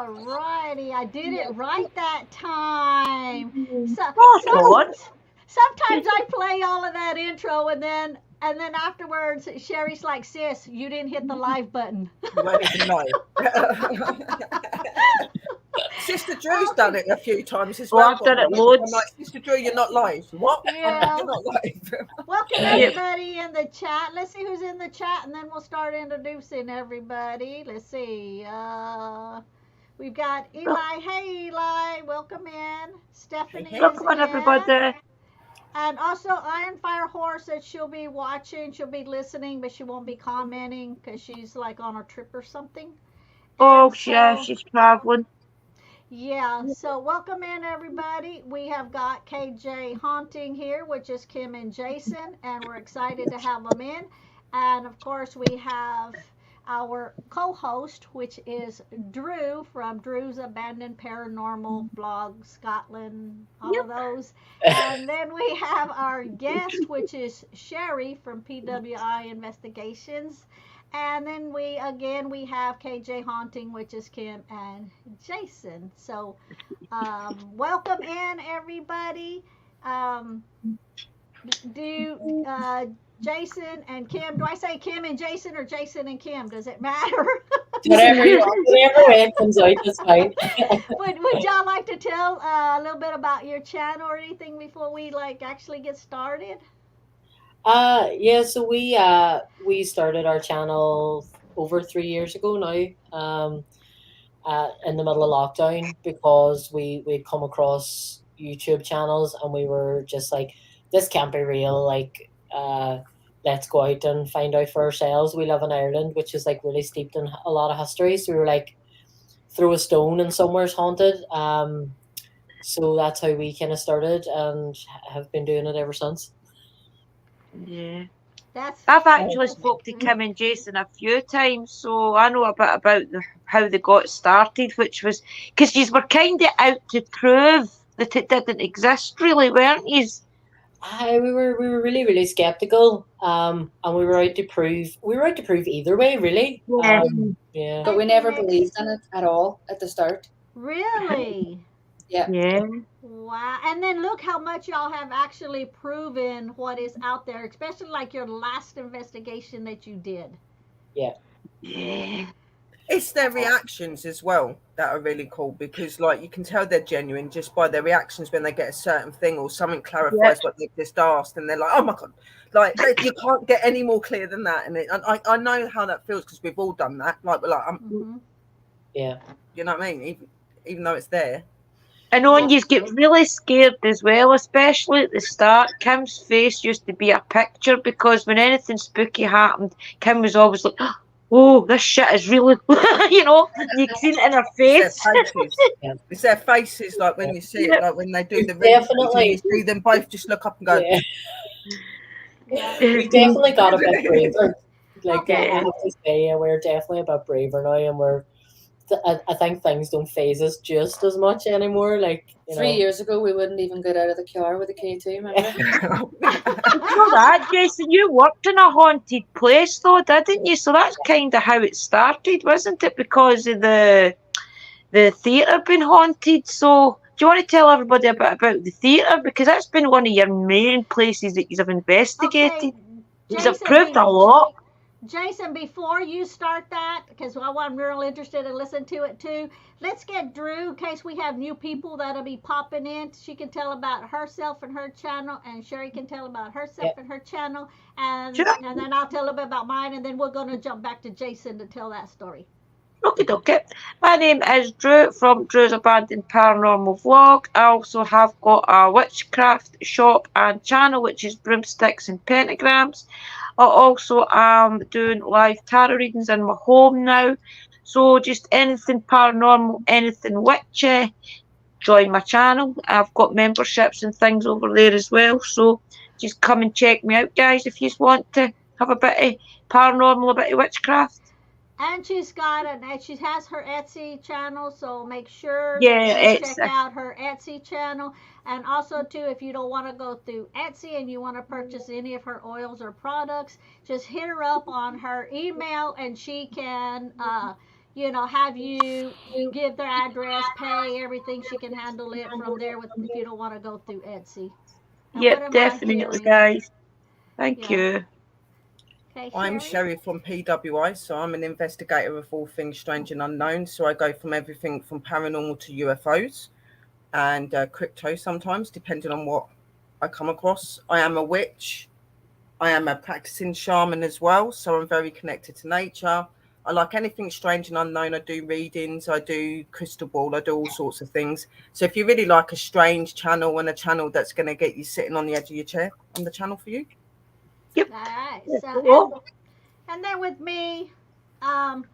All righty, I did it right that time. So, Oh, some, God. sometimes I play all of that intro and then afterwards Sherry's like, sis, you didn't hit the live button. You weren't even live. Sister Drew's done Okay. it a few times as Oh, well. I've done it I'm loads. like, Sister Drew, you're not live. What? Yeah. You're not live. Welcome Yep. everybody in the chat. Let's see who's in the chat and then we'll start introducing everybody. Let's see. We've got Eli. Hey Eli, welcome in. Stephanie Hey. is Welcome on, in. everybody. And also Iron Fire Horse said she'll be watching, she'll be listening, but she won't be commenting because she's like on a trip or something. Oh, And yeah, so she's traveling. yeah, so welcome in everybody. We have got KJ Haunting here, which is Kim and Jason, and we're excited to have them in. And of course, we have our co-host, which is Drew from Drew's Abandoned Paranormal blog, Scotland, all of those. And then we have our guest, which is Sherry from PWI Investigations. And then we have KJ Haunting, which is Kim and Jason. So welcome in everybody. Um, Jason and Kim, do I say Kim and Jason or Jason and Kim? Does it matter? Whatever way it comes out is fine. would y'all like to tell a little bit about your channel or anything before we like actually get started? Yeah, so we started our channel over 3 years ago now, in the middle of lockdown because we'd come across YouTube channels and we were just like, this can't be real. Like, let's go out and find out for ourselves. We live in Ireland, which is like really steeped in a lot of history. So we were like, throw a stone and somewhere's haunted. So that's how we kind of started and have been doing it ever since. Yeah. That's I've actually spoke to Kim and Jason a few times, so I know a bit about how they got started, which was because you were kind of out to prove that it didn't exist, really, weren't you? We were really skeptical, and we were out to prove either way, really. Yeah. Yeah. But we never believed in it at all at the start. really. Yeah. Yeah. Wow. And then look how much y'all have actually proven what is out there, especially like your last investigation that you did. Yeah. Yeah. It's their reactions as well that are really cool because, like, you can tell they're genuine just by their reactions when they get a certain thing or something clarifies what they've just asked, and they're like, "Oh my god!" Like, you can't get any more clear than that. And I know how that feels because we've all done that. Like, we're like, Yeah. you know what I mean? Even though it's there. And on you get really scared as well, especially at the start. Kim's face used to be a picture because when anything spooky happened, Kim was always like, "Oh, this shit is really," you know, you can see it in her face. It's their faces. It's their faces, like when you see it, like when they do the Definitely. you see them both just look up and go. Yeah. We definitely got a bit braver. Like, Okay. I have to say, we're definitely a bit braver now, and I think things don't phase us just as much anymore. Like, 3 years ago, we wouldn't even get out of the car with a K2, remember? You know that, Jason, you worked in a haunted place though, didn't you? So that's kind of how it started, wasn't it? Because of the theatre being haunted. So do you want to tell everybody a bit about the theatre? Because that's been one of your main places that you have investigated. You have proved a lot. Jason, before you start that, because I'm real interested in listening to it too, let's get Drew, in case we have new people that'll be popping in. She can tell about herself and her channel, and Sherry can tell about herself and her channel, and then I'll tell a bit about mine, and then we're going to jump back to Jason to tell that story. Okay. My name is Drew from Drew's Abandoned Paranormal Vlog. I also have got a witchcraft shop and channel, which is Broomsticks and Pentagrams. I also am doing live tarot readings in my home now. So just anything paranormal, anything witchy, join my channel. I've got memberships and things over there as well. So just come and check me out, guys, if you want to have a bit of paranormal, a bit of witchcraft. And she has her Etsy channel, so make sure you check out her Etsy channel. And also too, if you don't want to go through Etsy and you want to purchase any of her oils or products, just hit her up on her email and she can have you give their address, pay everything. She can handle it from there with if you don't want to go through Etsy. And what Yep, am I definitely, hearing? guys. Thank Yeah. you. Okay, I'm Sherry. Sherry from PWI, so I'm an investigator of all things strange and unknown. So I go from everything from paranormal to UFOs and crypto sometimes, depending on what I come across. I am a witch. I am a practicing shaman as well, so I'm very connected to nature. I like anything strange and unknown. I do readings, I do crystal ball, I do all sorts of things. So if you really like a strange channel and a channel that's going to get you sitting on the edge of your chair, I'm the channel for you. Yep. All right. So Cool. and then with me, um,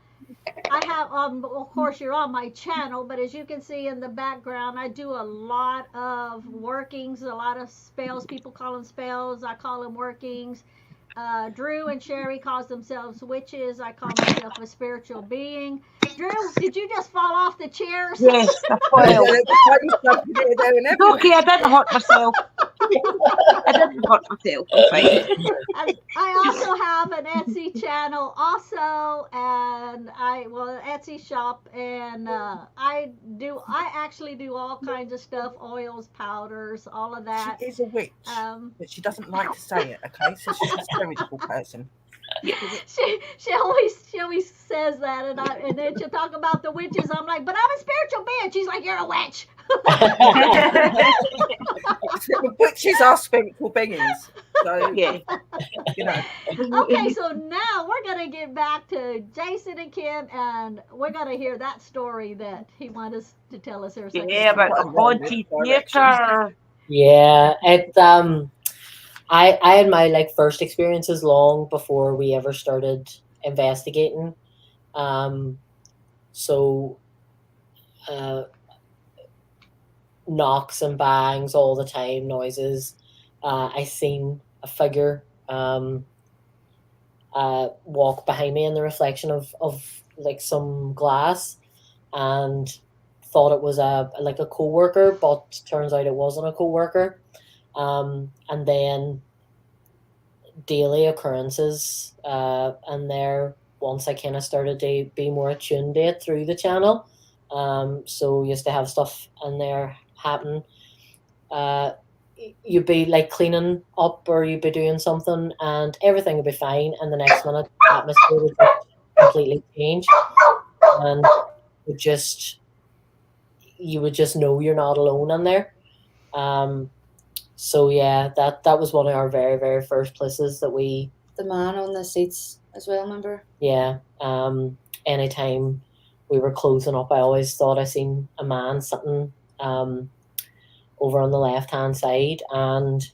I have of course you're on my channel, but as you can see in the background, I do a lot of workings, a lot of spells. People call them spells. I call them workings. Drew and Sherry calls themselves witches. I call myself a spiritual being. Drew, did you just fall off the chairs? Yes, I Yeah, fell. there was stuff here, there, and It's everywhere. okay, I didn't hurt myself. I didn't hurt myself. I'm fine. And I also have an Etsy channel also, and an Etsy shop, and I actually do all kinds of stuff, oils, powders, all of She that. is a witch, Um, but she doesn't like to say it, okay? So she's a spiritual person. she always says that, and then she'll talk about the witches. I'm like, but I'm a spiritual being. She's like, you're a witch. Witches are spiritual beings. So, Yeah. Okay, so now we're gonna get back to Jason and Kim, and we're gonna hear that story that he wanted us to tell us here a second Yeah, ago. about the Quite a long haunted direction. theatre. Yeah, I had my first experiences long before we ever started investigating. So knocks and bangs all the time, noises. I seen a figure walk behind me in the reflection of some glass, and thought it was a co-worker, but turns out it wasn't a co-worker. And then daily occurrences, and there once I kind of started to be more attuned to it through the channel. So used to have stuff in there happen. You'd be cleaning up, or you'd be doing something, and everything would be fine, and the next minute the atmosphere would just completely change, and would just you would just know you're not alone in there. So yeah, that was one of our very, very first places that we. The man on the seats as well, remember? Yeah. Anytime we were closing up, I always thought I seen a man sitting over on the left hand side, and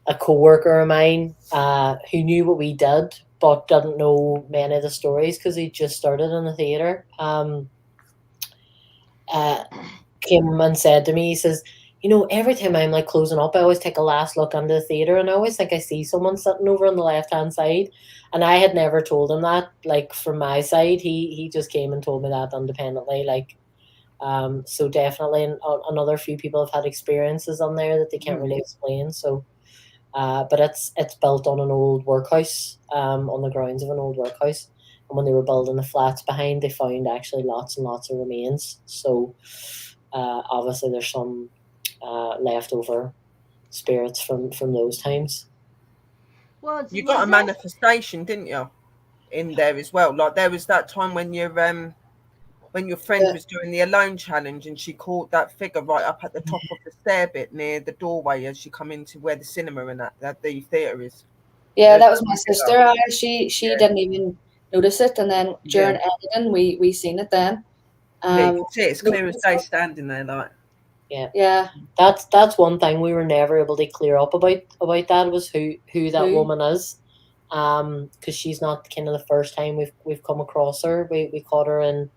a co-worker of mine who knew what we did but didn't know many of the stories because he just started in the theatre. Came and said to me, he says, every time I'm closing up, I always take a last look into the theatre, and I always think I see someone sitting over on the left hand side. And I had never told him that, from my side. He just came and told me that independently. So definitely, another few people have had experiences on there that they can't really explain. So, but it's built on an old workhouse, on the grounds of an old workhouse. And when they were building the flats behind, they found actually lots and lots of remains. So, obviously, there's some leftover spirits from those times. Well, You got a manifestation, didn't you, in there as well? Like there was that time when your friend was doing the alone challenge, and she caught that figure right up at the top of the stair bit near the doorway as you come into where the cinema and that the theatre is. Yeah, that was my sister. She didn't even notice it, and then during Yeah. editing, we seen it then. Yeah, you can see it's clear as day standing there, like. Yeah. That's one thing we were never able to clear up about that, was who that woman is. Because she's not kind of the first time we've come across her. We caught her in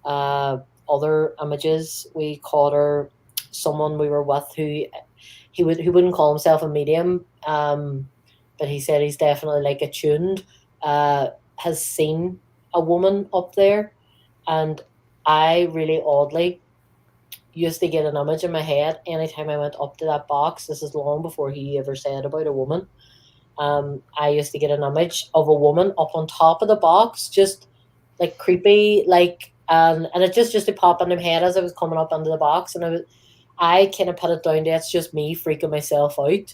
other images. We caught her someone we were with who he wouldn't call himself a medium, but he said he's definitely attuned, has seen a woman up there. And I really oddly used to get an image in my head anytime I went up to that box. This is long before he ever said about a woman. I used to get an image of a woman up on top of the box, just like creepy, like and it just to pop into my head as I was coming up under the box, and I kind of put it down to it's just me freaking myself out.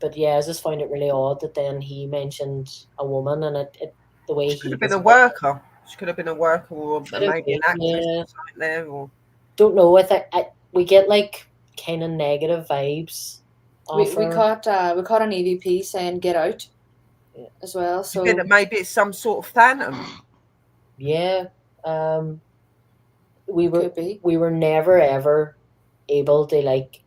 But yeah, I just find it really odd that then he mentioned a woman, and it the way She could he have been was a worker. She could have been a worker, or could have maybe an been, actress yeah. or something there. Or Don't know. We get like kind of negative vibes. We off her. caught an EVP saying get out as well. do So you think that maybe it's some sort of phantom? Yeah. We could be. were never ever able to like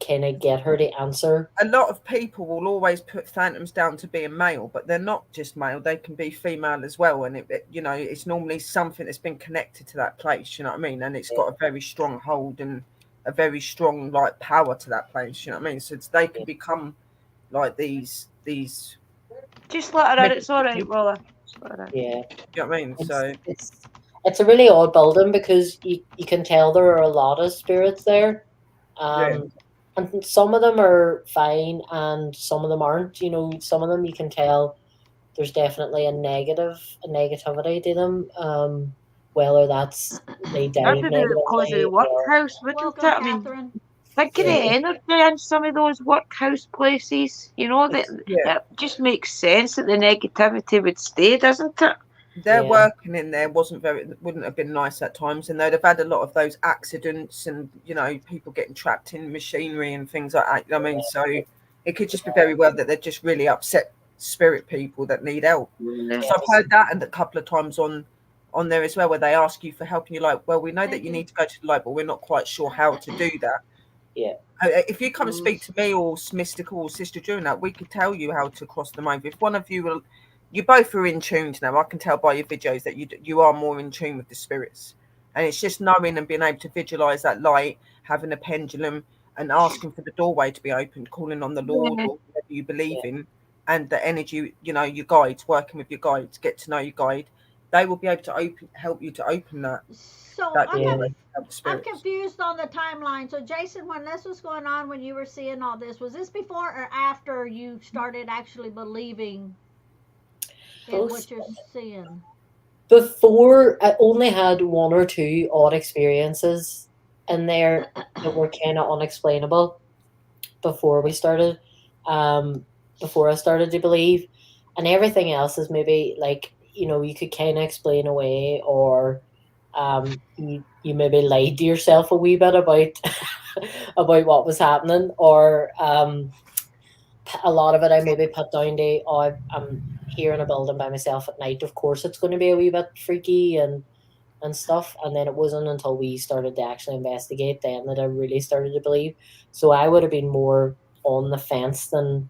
kind of get her to answer. A lot of people will always put phantoms down to being male, but they're not just male. They can be female as well, and you know, it's normally something that's been connected to that place. You know what I mean? And it's got a very strong hold and a very strong like power to that place. You know what I mean? So they can become like these. Just let her out. It's all right, Rolla. Just let her out. Yeah. You know what I mean? So It's a really odd building because you can tell there are a lot of spirits there. And some of them are fine and some of them aren't. You know, some of them you can tell there's definitely a negativity to them. Whether that's they died That'd be negatively because of the or workhouse, wouldn't Welcome, it? I mean, Catherine. think of the energy in some of those workhouse places. You know, that yeah, it just makes sense that the negativity would stay, doesn't it? their Yeah. working in there wouldn't have been nice at times, and they'd have had a lot of those accidents and, you know, people getting trapped in machinery and things like that. You know what I mean? So it could just be very well that they're just really upset spirit people that need help. Yeah. So I've heard that and a couple of times on there as well, where they ask you for help and you're like, well, we know that you need to go to the light, but we're not quite sure how to do that. Yeah. If you come and speak to me or Mystical or Sister during that, we could tell you how to cross them over. If one of you will, you both are in tune now. I can tell by your videos that you are more in tune with the spirits, and it's just knowing and being able to visualize that light, having a pendulum, and asking for the doorway to be opened, calling on the Lord or whatever you believe in, and the energy. You know, your guides, working with your guides, get to know your guide. They will be able to help you to open that. So that I'm, doorway to help the I'm spirits. confused on the timeline. So Jason, when this was going on, when you were seeing all this, was this before or after you started actually believing in Both. what you're seeing? Before, I only had one or two odd experiences in there that were kind of unexplainable before we started, before I started to believe, and everything else is maybe like, you know, you could kind of explain away, or you maybe lied to yourself a wee bit about about what was happening, or a lot of it I maybe put down to, oh, I'm here in a building by myself at night. Of course, it's going to be a wee bit freaky and stuff. And then it wasn't until we started to actually investigate then that I really started to believe. So I would have been more on the fence than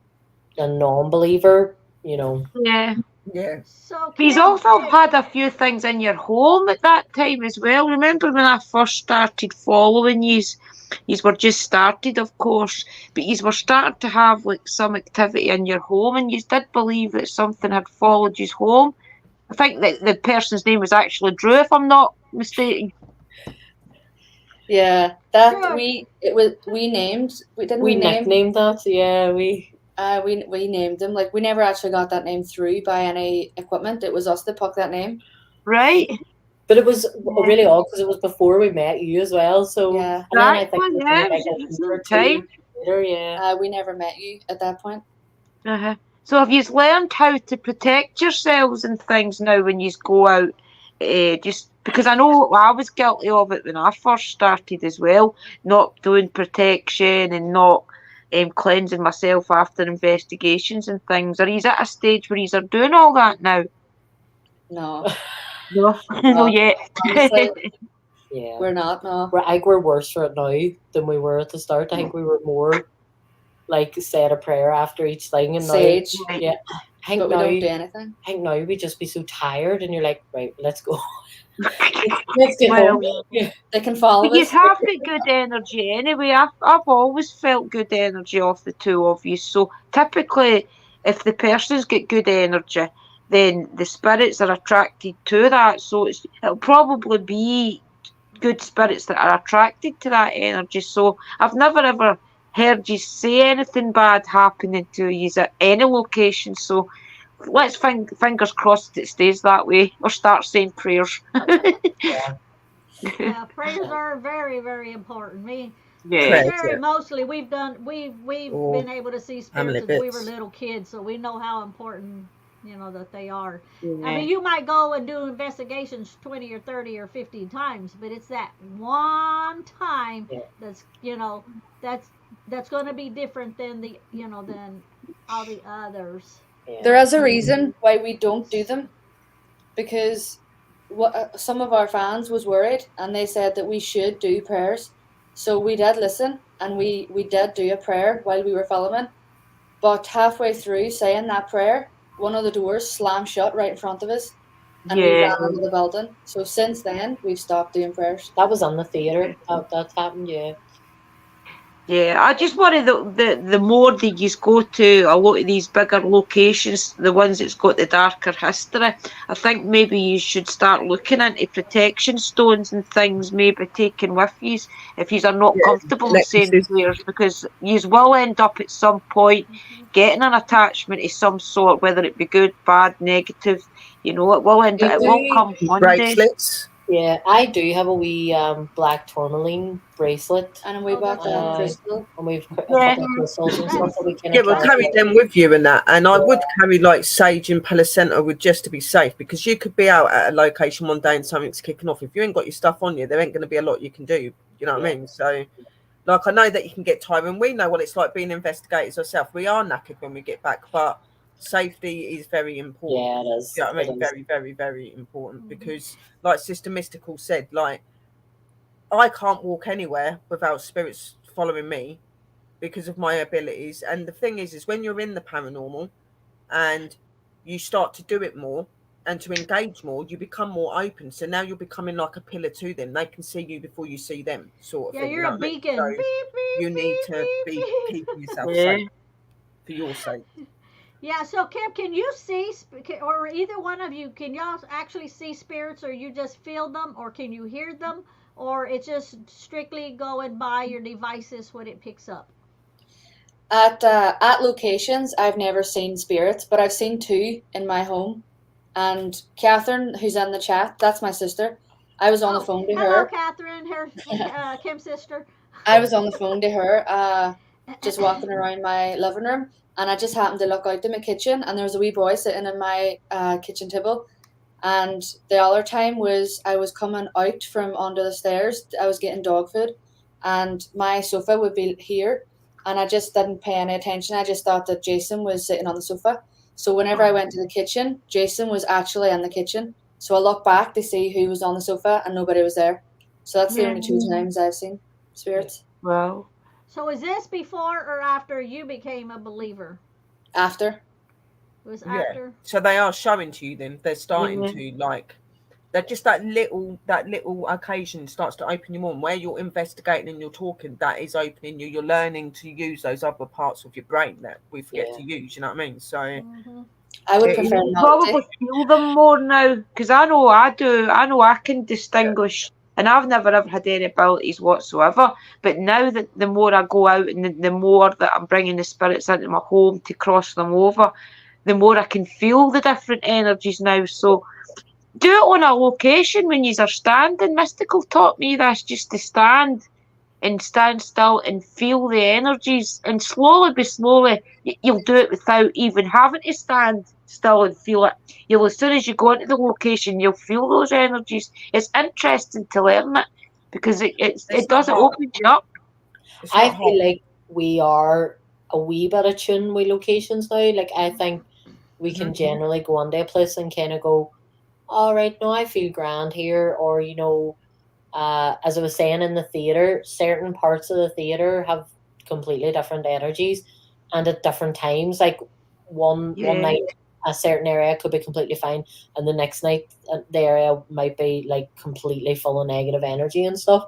a non-believer, you know. Yeah. Yeah. So But you also had a few things in your home at that time as well. Remember when I first started following yous? Yous were just started, of course, but yous were starting to have like some activity in your home, and yous did believe that something had followed yous home. I think that the person's name was actually Drew, if I'm not mistaken. Yeah, that Sure. we named we We name nicknamed that, yeah. we named him. Like, we never actually got that name through by any equipment. It was us that picked that name. Right? But it was really odd because it was before we met you as well. So Yeah. and then I think Exactly, it was yeah, like it a was year or the two time. later, yeah. We never met you at that point. Uh-huh. So have you learned how to protect yourselves and things now when you go out? Just because I know I was guilty of it when I first started as well, not doing protection and not cleansing myself after investigations and things. Are you at a stage where you are doing all that now? No, No, no yet. honestly, Yeah. we're not. No, I think we're worse for it now than we were at the start. I think we were more like said a prayer after each thing, and sage, now, yeah, I think but we now, don't do anything. I think now we just be so tired, and you're like, right, let's go, let's get Well, home. Yeah. They can follow but you us. have got good energy anyway. I've always felt good energy off the two of you. So typically, if the person's got good energy, then the spirits are attracted to that. So it'll probably be good spirits that are attracted to that energy. So I've never ever heard you say anything bad happening to you at any location. So let's fingers crossed it stays that way, or start saying prayers. Yeah, prayers are very, very important. Me and Yeah. Prayers, Sherry, yeah. mostly we've Or been able to see spirits family since we were bits. little kids, so we know how important, that they are. I Yeah. mean, you might go and do investigations 20 or 30 or 50 times, but it's that one time Yeah. that's that's that's going to be different than than all the others. There Yeah. is a reason why we don't do them, because some of our fans was worried and they said that we should do prayers. So we did listen and we did do a prayer while we were filming. But halfway through saying that prayer, one of the doors slammed shut right in front of us and we Yeah. ran into the building. So since then, we've stopped doing prayers. That was on the theatre. That happened, yeah. Yeah, I just worry that the more that you go to a lot of these bigger locations, the ones that's got the darker history, I think maybe you should start looking into protection stones and things, maybe taking with you if you are not Yeah, comfortable saying necklaces. prayers, because you will end up at some point getting an attachment of some sort, whether it be good, bad, negative. It will end. We It will do, come one day. Bracelets. Yeah, I do have a wee black tourmaline bracelet. and we Oh, bought that's a nice. crystal. And we've a Yeah. couple of crystals and stuff That's that we kind Yeah, of we'll carry. carry them with you and that. And I would carry like sage and placenta with just to be safe, because you could be out at a location one day and something's kicking off. If you ain't got your stuff on you, there ain't going to be a lot you can do. You know what I mean? So, like, I know that you can get tired, and we know what it's like being investigators ourselves. We are knackered when we get back, but safety is very important. Yeah, it is. You know what I It mean? is. Very, very, very important, because, like Sister Mystical said, like, I can't walk anywhere without spirits following me because of my abilities. And the thing is when you're in the paranormal and you start to do it more and to engage more, you become more open. So now you're becoming like a pillar to them. They can see you before you see them, sort of Yeah, thing. You you're know a what I mean? beacon. So Beep beep you need beep to beep be beep. keeping yourself Yeah. safe for your sake. Yeah, so Kim, can you see, or either one of you, can y'all actually see spirits, or you just feel them, or can you hear them, or it's just strictly going by your devices what it picks up? At locations, I've never seen spirits, but I've seen two in my home. And Catherine, who's in the chat, that's my sister. I was on the Oh, phone to hello, her. Catherine, her Kim's sister. I was on the phone to her, just walking around my living room, and I just happened to look out to my kitchen, and there was a wee boy sitting in my kitchen table. And the other time was I was coming out from under the stairs. I was getting dog food, and my sofa would be here, and I just didn't pay any attention. I just thought that Jason was sitting on the sofa. So whenever I went to the kitchen, Jason was actually in the kitchen. So I looked back to see who was on the sofa, and nobody was there. So that's the Yeah. only two times I've seen spirits. Well. So is this before or after you became a believer? After. It was Yeah. after. So they are showing to you then. They're starting Yeah. to, like, they're just that little occasion starts to open you more. And where you're investigating and you're talking, that is opening you. You're learning to use those other parts of your brain that we forget to use. You know what I mean? So Mm-hmm. I would It- prefer You not probably to. feel them more now, because I know I do. I know I can distinguish, and I've never ever had any abilities whatsoever. But now that the more I go out and the more that I'm bringing the spirits into my home to cross them over, the more I can feel the different energies now. So do it on a location when you are standing. Mystical taught me this, just to stand still and feel the energies, and slowly but slowly you'll do it without even having to stand still and feel it. You'll, as soon as you go into the location, you'll feel those energies. It's interesting to learn it, because it It's does, it not hard. opens you up. It's I not hard. feel like we are a wee bit attuned with locations now. Like, I think we can generally go onto a place and kind of go, all right, no, I feel grand here. Or, as I was saying in the theatre, certain parts of the theatre have completely different energies, and at different times. Like one Yeah. night, a certain area could be completely fine, and the next night, the area might be like completely full of negative energy and stuff.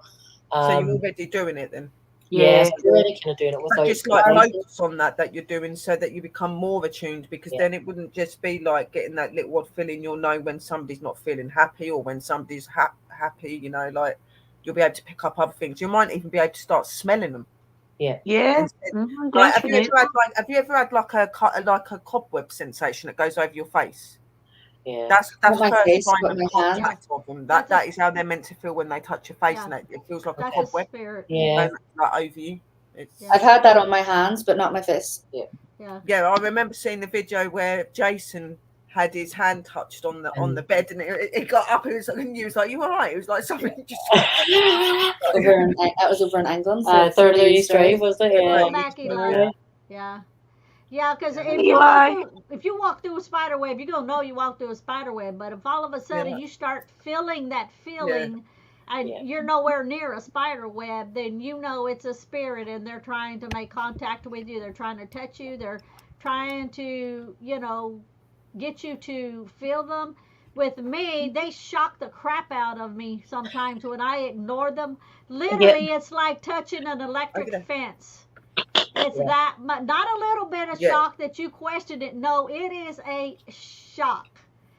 So you're already doing it then. Yes, Yeah. I'm really kind of doing it So without. just like without- focus on that you're doing, so that you become more attuned, because Yeah. then it wouldn't just be like getting that little odd feeling. You'll know when somebody's not feeling happy, or when somebody's happy. Like you'll be able to pick up other things. You might even be able to start smelling them. Yeah. Instead, Mhm, like, have you definitely. ever had like a cobweb sensation that goes over your face? Yeah. That's Not my first face, sign but of my hands. contact of them. That's That is how they're meant to feel when they touch your face, Yeah. and it feels like a That's a cobweb spirit. Yeah. going like over you. It's, Yeah. I've had that on my hands, but not my face. Yeah. yeah, I remember seeing the video where Jason had his hand touched on the bed, and it got up, and he was like, "You all right?" It was like something just. That was over in England. Third East Drive, was it? Welcome Yeah. back, Eli. Yeah. Yeah. Yeah, because Yeah. if you walk through a spider web, you're gonna know you walk through a spider web. But if all of a sudden Yeah. you start feeling that feeling, and Yeah. you're nowhere near a spider web, then you know it's a spirit, and they're trying to make contact with you. They're trying to touch you. They're trying to, get you to feel them. With me, they shock the crap out of me sometimes when I ignore them. Literally, it's like touching an electric Okay. fence. It's Yeah. that, not a little bit of Yeah. shock that you question it. No, it is a shock.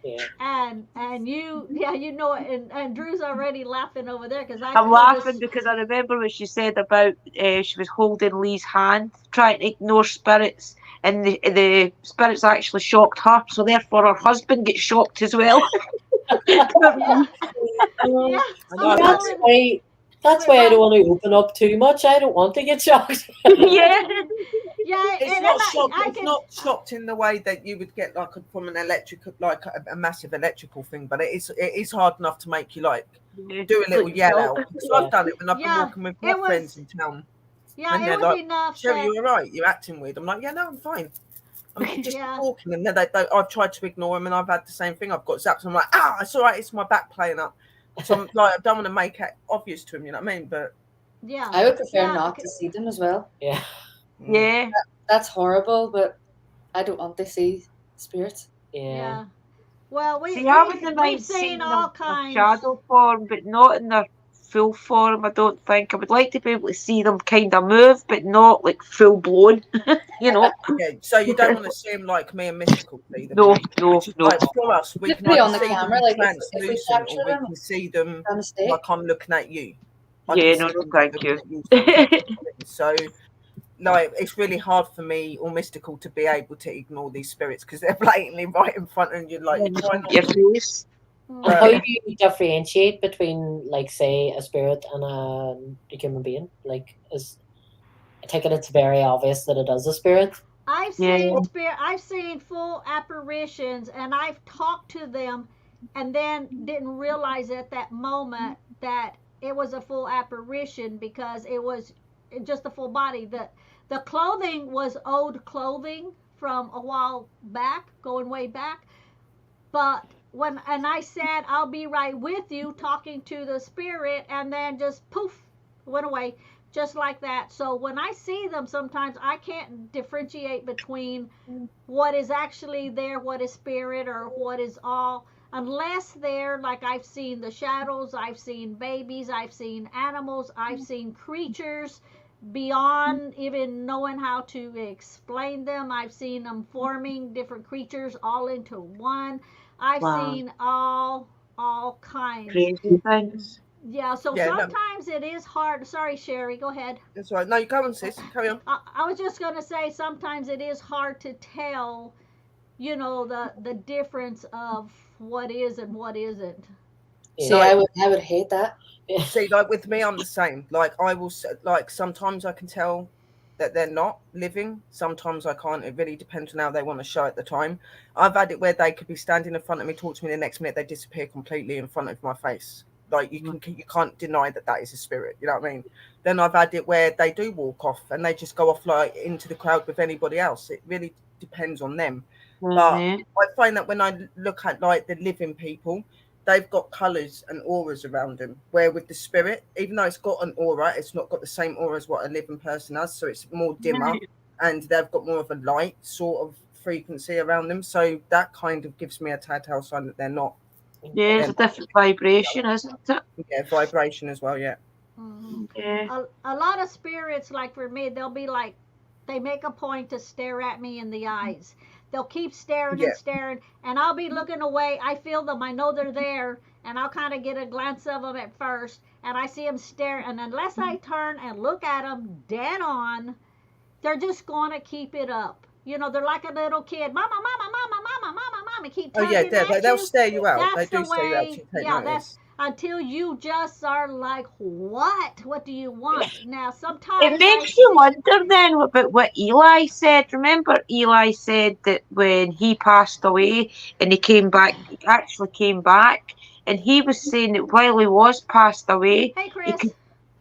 Yeah. And you know it. And Drew's already laughing over there because I I'm feel laughing this. because I remember what she said about she was holding Lee's hand, trying to ignore spirits, and the spirits actually shocked her, so therefore her husband gets shocked as well. Yeah, yeah. I know, I'm That's telling. why. That's why I don't want to open up too much. I don't want to get shocked. Yeah. Yeah, It's and not then shocked. I It's can. not shocked in the way that you would get like from an electric, like a massive electrical thing. But it is hard enough to make you like do a little yell out. Because Yeah. I've done it when I've been Yeah, walking with it my friends was. in town, Yeah, and it they're was like, enough "Sherry, that. you're all right. You're acting weird." I'm like, "Yeah, no, I'm fine. I'm just Yeah. walking." And then I've tried to ignore them, and I've had the same thing. I've got zaps. I'm like, "Ah, it's all right. It's my back playing up." So I'm like, I don't want to make it obvious to him. You know what I mean? But Yeah. I would prefer Yeah, not to see them as well. Yeah. Yeah. That's horrible, but I don't want to see spirits. Yeah. Yeah. Well, See, I wouldn't we've mind seeing seen them all in kinds. shadow form, but not in their full form. I don't think I would like to be able to see them kind of move, but not like full blown. You know? yeah, so you don't want to see them like me and Mystical see them. No, no, Which is no. like for us, we Could can be either on the see them camera, like if we translucent, capture or we them can see them by mistake. like I'm looking at you. I Yeah, can no, see no, them thank looking you. at you sometimes. So, like, it's really hard for me or Mystical to be able to ignore these spirits because they're blatantly right in front of you. Like, you're trying not Your to. face. And how But do you differentiate between, like, say, a spirit and a human being? Like, I take it it's very obvious that it is a spirit. I've Yeah. seen I've seen full apparitions, and I've talked to them, and then didn't realize at that moment that it was a full apparition because it was just a full body. The clothing was old clothing from a while back, going way back. But and I said I'll be right with you, talking to the spirit, and then just poof, went away just like that. So when I see them, sometimes I can't differentiate between what is actually there, what is spirit, or what is all, unless they're like I've seen the shadows, I've seen babies, I've seen animals, I've seen creatures beyond even knowing how to explain them. I've seen them forming different creatures all into one. I've Wow. seen all kinds. Crazy things. Yeah, so Yeah, no. sometimes it is hard. Sorry, Sherry, go ahead. that's right. No, you go on, sis. Carry on. I was just gonna say sometimes it is hard to tell, the difference of what is and what isn't. See, I would hate that. See, like with me, I'm the same. Like I will, like sometimes I can tell that they're not living. Sometimes I can't. It really depends on how they want to show at the time. I've had it where they could be standing in front of me, talk to me, the next minute they disappear completely in front of my face. Like you can't deny that is a spirit. You know what I mean? Then I've had it where they do walk off and they just go off like into the crowd with anybody else. It really depends on them. But Mhm. I find that when I look at like the living people, they've got colours and auras around them. Where with the spirit, even though it's got an aura, it's not got the same aura as what a living person has. So it's more dimmer, and they've got more of a light sort of frequency around them. So that kind of gives me a telltale sign that they're not. Yeah, it's a different vibration, isn't it? Yeah, vibration as well. Yeah. Mhm. Yeah. A lot of spirits, like for me, they'll be like, they make a point to stare at me in the eyes. They'll keep staring Yeah. and staring, and I'll be looking away. I feel them. I know they're there, and I'll kind of get a glance of them at first, and I see them stare, and unless I turn and look at them dead on, they're just gonna keep it up. You know, they're like a little kid, mama, mama, mama, mama, mama, mama, keep Oh yeah, tugging at they'll you. stare you out. They That's the do stare you out. way. You take Yeah, that's notice. until you just are like, what? What do you want? Now, sometimes It makes you wonder then about what Eli said. Remember, Eli said that when he passed away and he came back, he actually came back, and he was saying that while he was passed away, Hey, he could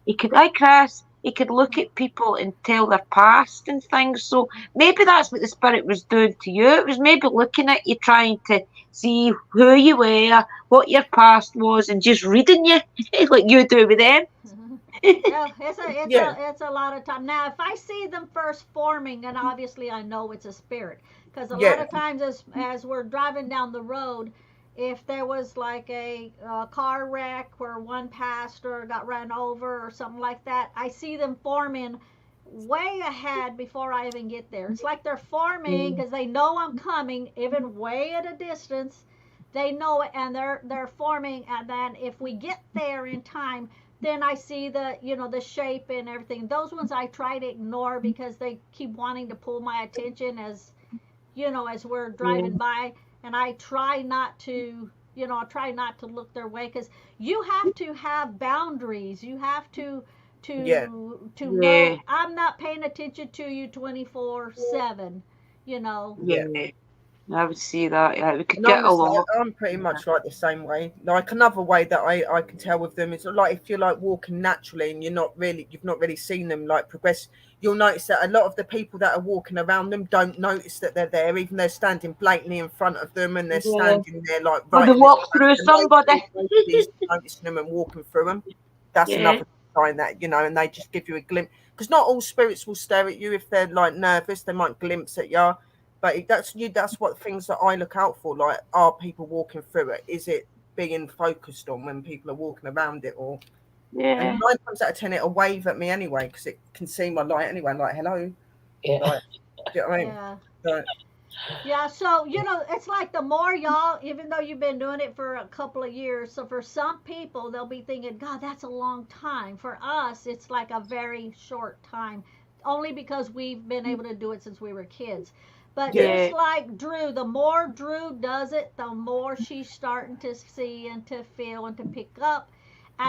Chris. hi Chris, he could look at people and tell their past and things. So maybe that's what the spirit was doing to you. It was maybe looking at you, trying to see who you were, what your past was, and just reading you like you do with them. Yeah, Yeah, it's a lot of time. Now, if I see them first forming, then obviously I know it's a spirit. Because a lot yeah. of times, as we're driving down the road, if there was like a car wreck where one passed or got run over or something like that, I see them forming way ahead before I even get there. It's like they're forming because they know I'm coming, even way at a distance. They know it, and they're forming. And then if we get there in time, then I see the the shape and everything. Those ones I try to ignore because they keep wanting to pull my attention as we're driving by, and I try not to I try not to look their way because you have to have boundaries. You have Yeah. know I'm not paying attention to you 24/7. You know. Yeah. Yeah, I would see that. Yeah, we could No, get honestly, along. I'm pretty much like the same way. Like another way that I can tell with them is like if you're like walking naturally and you've not really seen them like progress, you'll notice that a lot of the people that are walking around them don't notice that they're there, even they're standing blatantly in front of them and they're Yeah. standing there like Or right they in the walk through somebody. nobody's noticing them and walking through them. That's Yeah, another sign that and they just give you a glimpse because not all spirits will stare at you if they're like nervous. They might glimpse at you. But that's what things that I look out for. Like, are people walking through it? Is it being focused on when people are walking around it? And yeah. 9 times out of 10, it'll wave at me anyway because it can see my light anyway. Like, hello, Yeah. like, do you know what I mean? Yeah. So, Yeah, so it's like the more y'all, even though you've been doing it for a couple of years, so for some people they'll be thinking, God, that's a long time. For us, it's like a very short time, only because we've been able to do it since we were kids. But yeah, just Yeah, like Drew, the more Drew does it, the more she's starting to see and to feel and to pick up.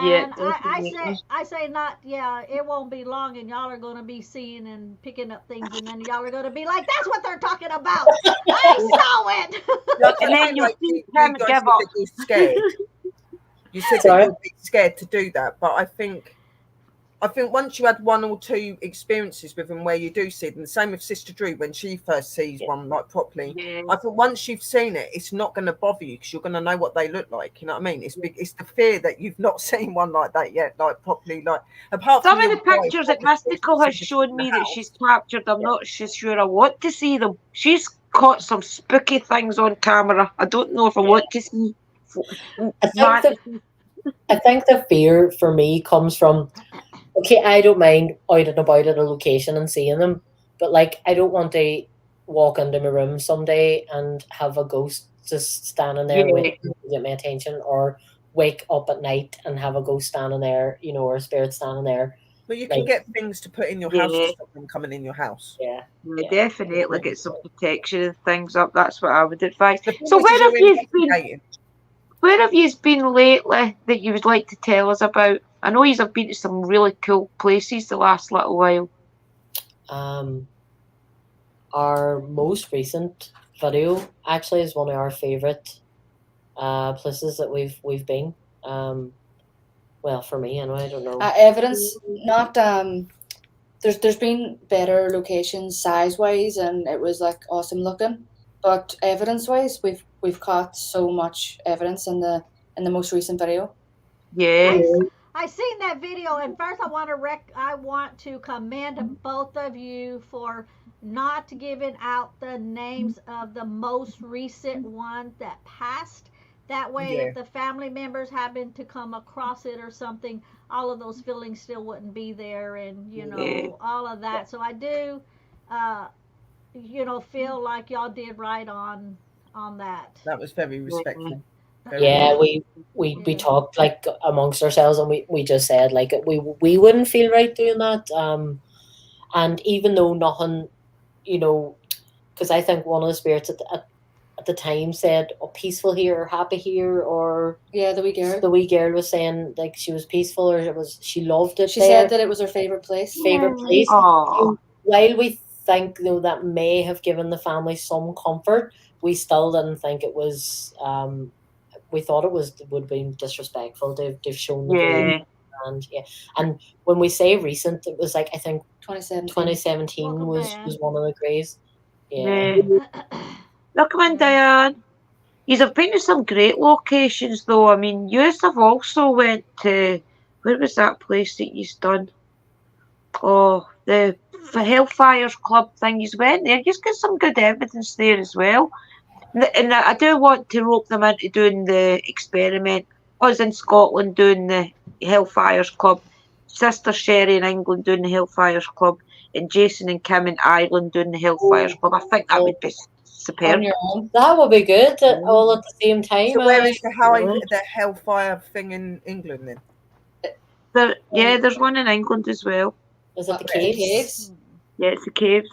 yeah, And definitely. I say not, yeah, it won't be long, and y'all are going to be seeing and picking up things, and then y'all are going to be like, that's what they're talking about. I saw it. like And I then say, you'll like see you him guys give said up. that you're scared. You said that Sorry. you'd be scared to do that, but I think once you had one or two experiences with them where you do see them, the same with Sister Drew when she first sees one like properly. Yeah, I think once you've seen it, it's not going to bother you because you're going to know what they look like. You know what I mean? It's the fear that you've not seen one like that yet, like properly. Like apart some from of your the wife, pictures that obviously, Mystical has seeing them shown in the me that she's house. captured, I'm Yeah. not so sure I want to see them. She's caught some spooky things on camera. I don't know if I Yeah. want to see. I think Man, the I think the fear for me comes from, okay, I don't mind out and about at a location and seeing them, but like I don't want to walk into my room someday and have a ghost just standing there yeah, waiting to get my attention, or wake up at night and have a ghost standing there, or a spirit standing there. But you can Like, get things to put in your house to yeah. stop them coming in your house. yeah, Yeah, yeah. definitely get some protection and things up. That's what I would advise. The thing So is you're investigating. where have you been lately that you would like to tell us about? I know you've been to some really cool places the last little while. Um, our most recent video actually is one of our favorite places that we've been. Well, for me anyway, I don't know. Evidence, not there's been better locations size wise, and it was like awesome looking. But evidence wise, we've caught so much evidence in the most recent video. Yeah, I seen that video, and first I want to commend both of you for not giving out the names of the most recent one that passed. That way, Yeah. if the family members happen to come across it or something, all of those feelings still wouldn't be there, and yeah, all of that. So I do, uh, feel like y'all did right on that. That was very yeah. respectful. Yeah, we talked like amongst ourselves, and we just said like we wouldn't feel right doing that. And even though nothing, because I think one of the spirits at the time said, "Oh, peaceful here, or happy here," or Yeah, the wee girl. the wee girl was saying like she was peaceful, or she loved it. She there. said that it was her favorite place. Favorite place. Aw. So while we think that may have given the family some comfort, we still didn't think it was. We thought it would have been disrespectful to have shown the grave. And when we say recent, it was like I think 2017 was one of the graves. Yeah. Look, man, Diane. You have been to some great locations, though. I mean, you have also went to, where was that place that you've done? Oh, the Hellfires Club thing. You went there. You've got some good evidence there as well. And I do want to rope them into doing the experiment. I was in Scotland doing the Hellfires Club, Sister Sherry in England doing the Hellfires Club, and Jason and Kim in Ireland doing the Hellfires Club. I think that would be superb. On your own. That would be good, all at the same time. So where is the Hellfire thing in England then? There's one in England as well. Is it the caves? Yeah, it's the caves.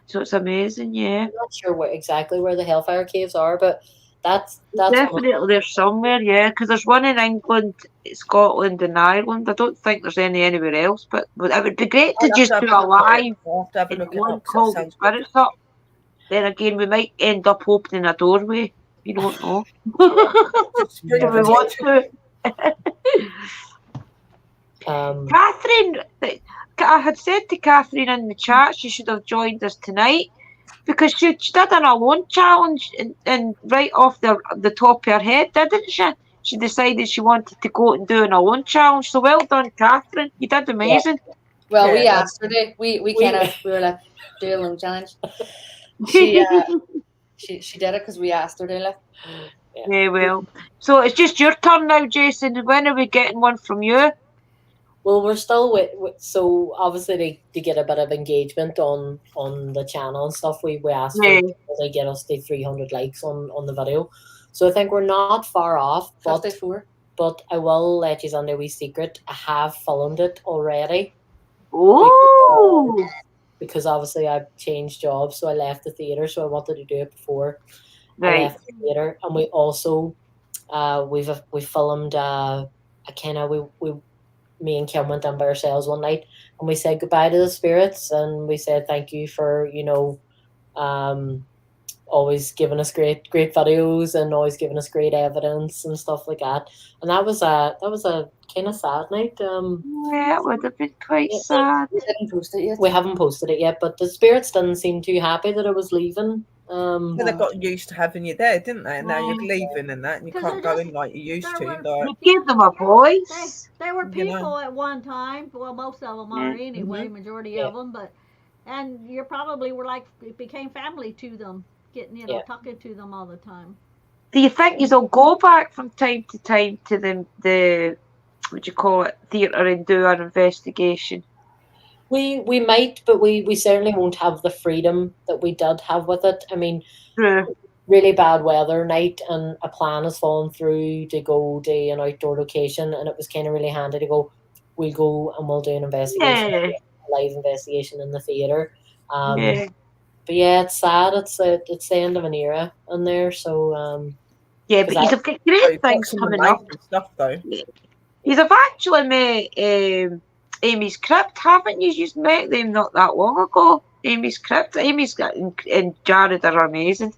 So it's amazing, yeah. I'm not sure exactly where the Hellfire Caves are, but that's definitely there's somewhere, yeah, because there's one in England, Scotland, and Ireland. I don't think there's anywhere else, but it would be great to just do a live and one call the spirits up. Then again, we might end up opening a doorway. You don't know. If we want to. Catherine, I had said to Catherine in the chat she should have joined us tonight because she did an alone challenge and right off the top of her head, didn't she? She decided she wanted to go and do an alone challenge. So well done, Catherine. You did amazing. Yeah. Well, we asked her to. We were like, do a alone challenge. She did it because we asked her to. Yeah, well. So it's just your turn now, Jason. When are we getting one from you? Well, we're still so obviously to get a bit of engagement on the channel and stuff, we asked for to get us the 300 likes on the video. So I think we're not far off, but I will let you know a wee secret. I have filmed it already. Oh! Because obviously I've changed jobs, so I left the theatre, so I wanted to do it before I left the theatre. And we also we filmed me and Kim went down by ourselves one night and we said goodbye to the spirits and we said thank you for always giving us great videos and always giving us great evidence and stuff like that. And that was a kind of sad night. Yeah, it would have been quite sad. We didn't post it yet. We haven't posted it yet, but the spirits didn't seem too happy that I was leaving. They got used to having you there, didn't they? And now you're leaving and that, and you can't go in like you used to. You give them a voice. They were people at one time. Well, most of them are anyway, majority of them. And you probably were like, it became family to them, talking to them all the time. Do you think you'll go back from time to time to the what do you call it, theatre and do an investigation? We might, but we certainly won't have the freedom that we did have with it. I mean, really bad weather night and a plan has fallen through to go to an outdoor location, and it was kind of really handy to go, we'll go and we'll do an investigation, a live investigation in the theatre. But yeah, it's sad. It's the end of an era in there. So but you've got great things coming up. Stuff though. You have actually met Amy's Crypt, haven't you? You've met them not that long ago. Amy's Crypt. Amy's and Jared are amazing.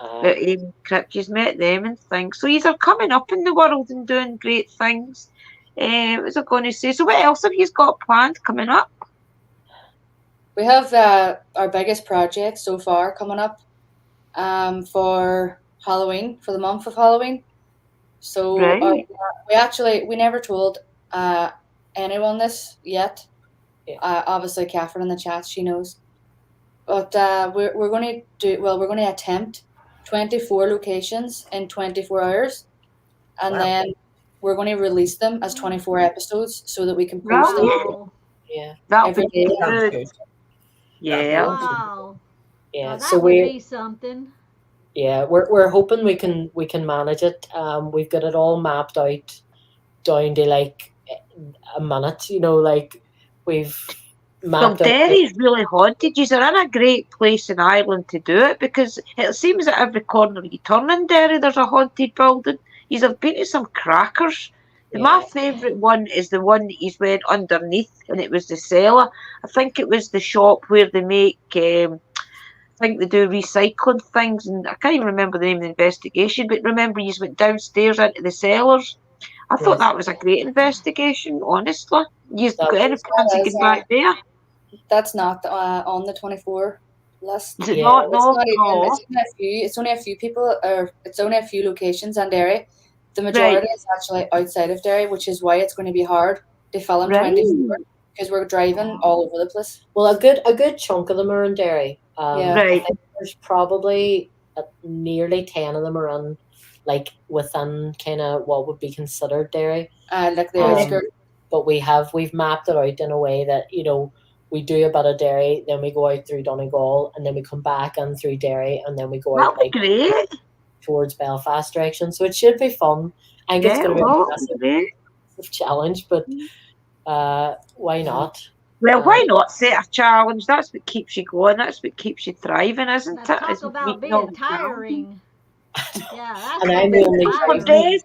Amy's Crypt, you've met them and things. So you're coming up in the world and doing great things. What was I going to say? So what else have you got planned coming up? We have our biggest project so far coming up for Halloween, for the month of Halloween. So we never told anyone this yet. Obviously Catherine in the chat, she knows. But we're going to attempt 24 locations in 24 hours. And then we're going to release them as 24 episodes so that we can post them. Yeah. Every day. Good. Yeah. Wow. Yeah. Well, that so would be something. Yeah, we're hoping we can manage it. We've got it all mapped out down to like a minute. Like we've Well, mapped out. Derry's really haunted. You're in a great place in Ireland to do it because it seems at every corner you turn in Derry there's a haunted building. You've been to some crackers. My Yeah. favourite one is the one that you went underneath and it was the cellar. I think it was the shop where they make, I think they do recycling things, and I can't even remember the name of the investigation, but remember you went downstairs into the cellars. I thought Yes, that was a great investigation, honestly. You've that got any was. plans of That is, getting back there? that's not on the 24 list. Is it Yeah. not? It's No, not even. no. It's only a few. It's only a few people, or it's only a few locations in Derry. The Right, majority is actually outside of Derry, which is why it's going to be hard to film 24 right, because we're driving all over the place. Well, a good chunk of them are in Derry. Yeah. I right. think there's probably nearly 10 of them are in, like within kind of what would be considered Derry. Like the Yeah. outskirts. But we've mapped it out in a way that we do a bit of Derry, then we go out through Donegal, and then we come back in through Derry, and then we go That'll out be like great. towards Belfast direction. So it should be fun. I think it's Yeah, going to be a well, massive, great. massive challenge, but why not? Well, why not set a challenge? That's what keeps you going. That's what keeps you thriving, isn't Now it? talk Is about meeting all being the challenges. tiring. Yeah, that's And gonna I'm be the only For tiring. days.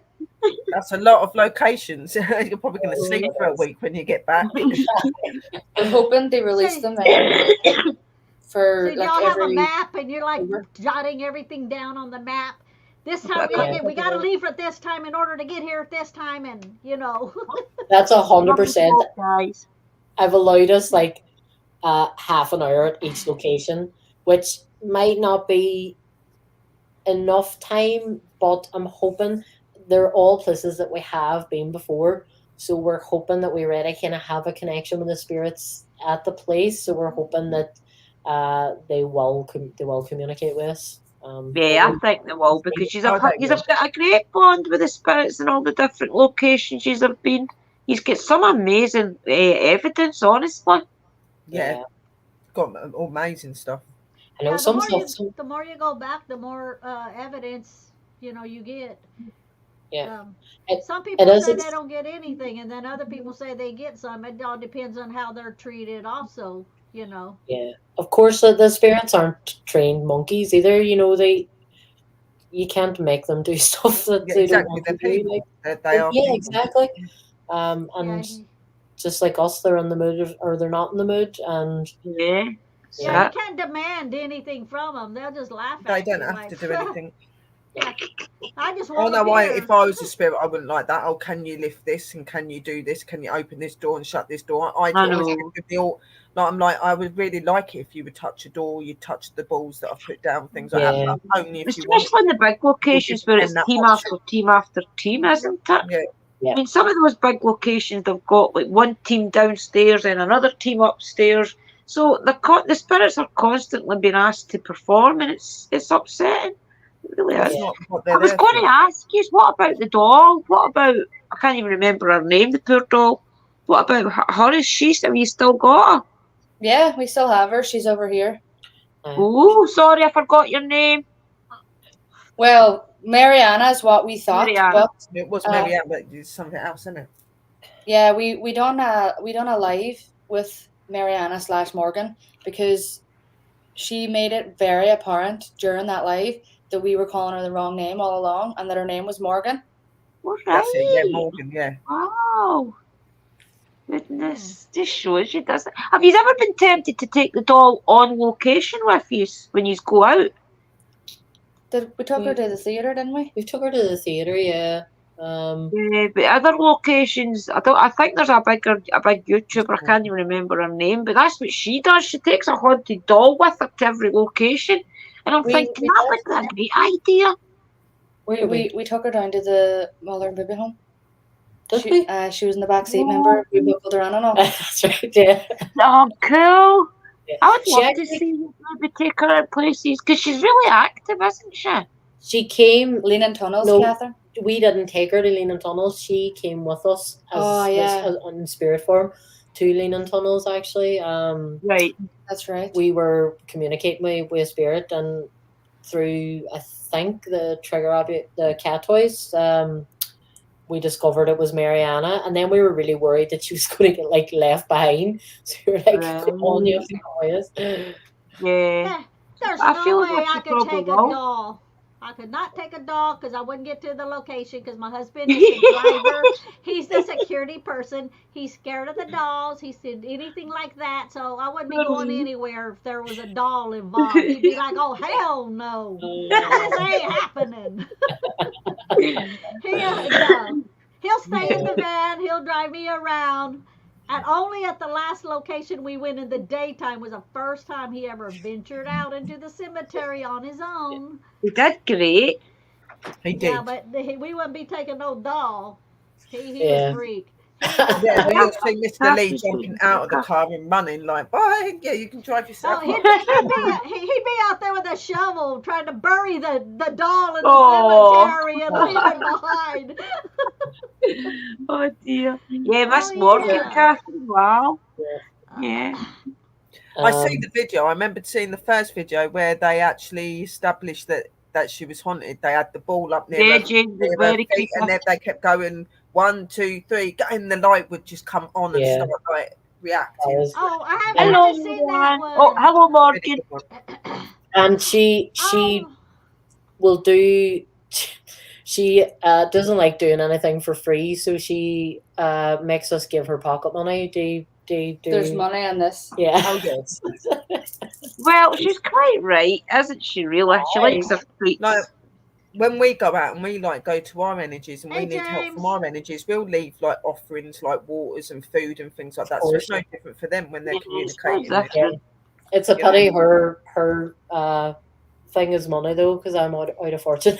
That's a lot of locations. You're probably going to sleep for a week when you get back. We're hoping they release See, them so for y'all like have a every. map and you're like Over. jotting everything down on the map. This time we gotta leave at this time in order to get here at this time, and That's 100%. Guys. I've allowed us like half an hour at each location, which might not be enough time, but I'm hoping they're all places that we have been before. So we're hoping that we already kind of have a connection with the spirits at the place. So we're hoping that they will communicate with us. Yeah, I think they will because you've Oh, they will. got a great bond with the spirits in all the different locations you've been. You've got some amazing evidence, honestly. Yeah, got amazing stuff. I know yeah, some stuff. the more you go back, the more evidence you get. Yeah. Some people is say they don't get anything, and then other people say they get some. It all depends on how they're treated, also. Yeah, of course, the spirits aren't trained monkeys either. You can't make them do stuff that Yeah, they don't exactly. want They're to do. people. Like, They are yeah, people. exactly. And Yeah, just like us, they're in the mood or they're not in the mood, and Yeah. yeah, you can't demand anything from them. They'll just laugh They at you. don't have to do anything. I just Oh want no! to hear. If I was a spirit, I wouldn't like that. Oh, can you lift this and can you do this? Can you open this door and shut this door? I'd I always know. give the all. Like I'm like I would really like it if you would touch a door, you touch the balls that I've put down, things like that. Yeah. But only if you want. Especially in the big locations where it's that team option. after team after team, isn't it? Yeah. Yeah. I mean, some of those big locations, they've got like one team downstairs and another team upstairs. So the spirits are constantly being asked to perform, and it's upsetting. It really That's is. not what I they're was there going for. to ask you, what about the doll? What about, I can't even remember her name, the poor doll. What about her? Is she, have you still got her? Yeah, we still have her. She's over here. Oh, sorry, I forgot your name. Well, Mariana is what we thought, Mariana. but It was Marianne, but it's something else, isn't it? yeah, we done a live with Mariana / Morgan because she made it very apparent during that live that we were calling her the wrong name all along and that her name was Morgan. All That's it. Yeah, right. Morgan. Yeah. Oh, goodness. This shows you, doesn't it? Have you ever been tempted to take the doll on location with you when you go out? We took her to the theatre, didn't we? We took her to the theatre, yeah. Yeah, but other locations, I think there's a big YouTuber, I can't even remember her name, but that's what she does. She takes a haunted doll with her to every location. And I'm thinking, that would be a great idea. We took her down to the mother and baby home. Did we? She was in the back seat, remember? We buckled her on and all. That's right, yeah. Oh, cool. Yeah. I would She love to actually- see you maybe take her out places, because she's really active, isn't she? She came. Leaning Tunnels, No. Catherine. We didn't take her to Leaning Tunnels. She came with us in spirit form to Leaning Tunnels, actually. Right. That's right. We were communicating with a spirit, and through, I think, the the cat toys, we discovered it was Mariana, and then we were really worried that she was going to get like left behind. So we were like, "Come on, you have to come with us." Yeah. There's I no feel way like I she could probably take a will. doll. I could not take a doll because I wouldn't get to the location because my husband is the driver. He's the security person. He's scared of the dolls. He said anything like that. So I wouldn't be going anywhere if there was a doll involved. He'd be like, oh, hell no. This ain't happening. No. He'll stay in the van. He'll drive me around. And only at the last location we went in the daytime was the first time he ever ventured out into the cemetery on his own. He did great. He did. Yeah, but we wouldn't be taking no doll. He was Yeah. a freak. Yeah, you'll see Mr. Lee Happy jumping out of the car and running like, bye, yeah, you can drive Oh, yourself. he'd be out there with a shovel trying to bury the doll in the Oh. cemetery and leave it behind. Oh dear. Yeah, Miss Oh, Morgan, yeah. Catherine. Wow. Yeah. I see the video. I remember seeing the first video where they actually established that she was haunted. They had the ball up near Yeah, her, James near is her very feet, creepy. and then they kept going 1, 2, 3, and the light would just come on and Yeah. start like reacting. Oh, I Hello, haven't seen that Morgan. one. Oh, hello, Really Morgan. good one. And she Oh, will do. She doesn't like doing anything for free, so she makes us give her pocket money. Do There's money on this. Yeah. Oh, yes. Well, she's quite right, isn't she, really? She likes her treats. Like, when we go out and we like go to our energies and Hey, we need help James. from our energies, we'll leave like offerings like waters and food and things like that. So it's no different for them when they're communicating. with Exactly. It's a pity her thing is money though, because I'm out of fortune.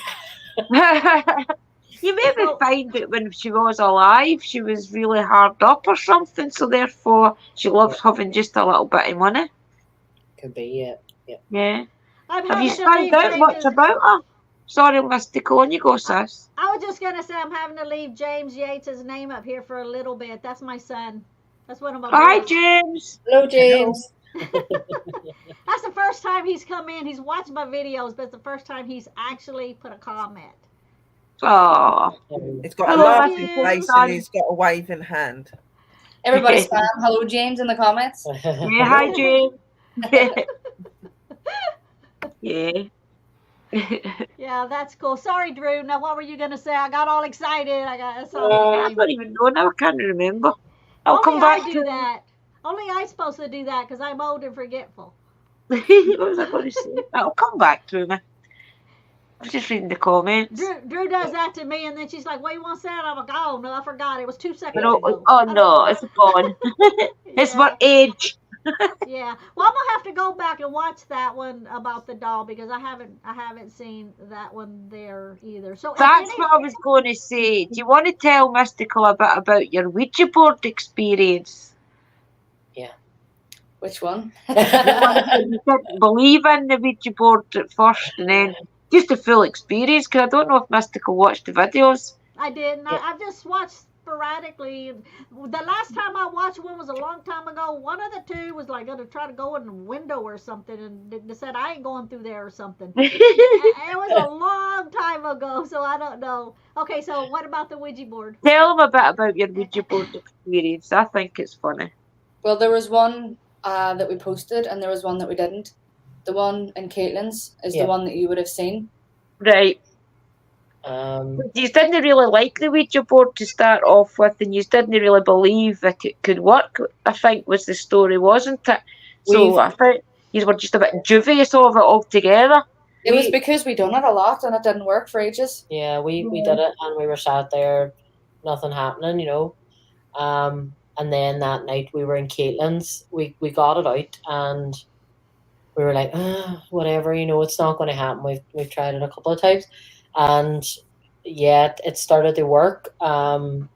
You maybe find that when she was alive, she was really hard up or something, so therefore she loves having just a little bit of money. Could be, yeah. Yeah. I'm Have you having to found leave out much James. about her? Sorry, Mystical, on you go, sis. I was just gonna say I'm having to leave James Yates' name up here for a little bit. That's my son. That's one of my Hi, boys. James. Hello, James. That's the first time he's come in. He's watched my videos, but it's the first time he's actually put a comment. Oh. It's got Hello, a laughing Matthew. face and he's got a waving hand. Everybody spam hello James in the comments. Yeah, hi, James. Yeah. Yeah, that's cool. Sorry, Drew. Now, what were you gonna say? I got all excited. I don't even know now. I can't remember. I'll Only come back I do to that. Only I'm supposed to do that because I'm old and forgetful. What was I going to say? I'll come back to me. I was just reading the comments. Drew does that to me, and then she's like, "What you want to say?" And I'm like, "Oh no, I forgot. It was 2 seconds Oh, ago." oh no, it's gone. It's for age. Yeah. Well, I'm gonna have to go back and watch that one about the doll because I haven't seen that one there either. So That's what I was going to say. Do you want to tell Mystical a bit about your Ouija board experience? Which one? You didn't believe in the Ouija board at first, and then just the full experience. Because I don't know if Mystical watched the videos. I didn't. Yeah. I've just watched sporadically. The last time I watched one was a long time ago. One of the two was like gonna try to go in a window or something, and they said I ain't going through there or something. It was a long time ago, so I don't know. Okay, so what about the Ouija board? Tell them a bit about your Ouija board experience. I think it's funny. Well, there was one that we posted, and there was one that we didn't. The one in Caitlin's is the one that you would have seen. Right. You didn't really like the Ouija board to start off with, and you didn't really believe that it could work, I think was the story, wasn't it? So I think you were just a bit dubious of it altogether. It was because we done it a lot and it didn't work for ages. Yeah, we did it and we were sat there, nothing happening, you know. And then that night we were in Caitlin's, we got it out and we were like, whatever, you know, it's not going to happen. We've tried it a couple of times. And yeah, it started to work. And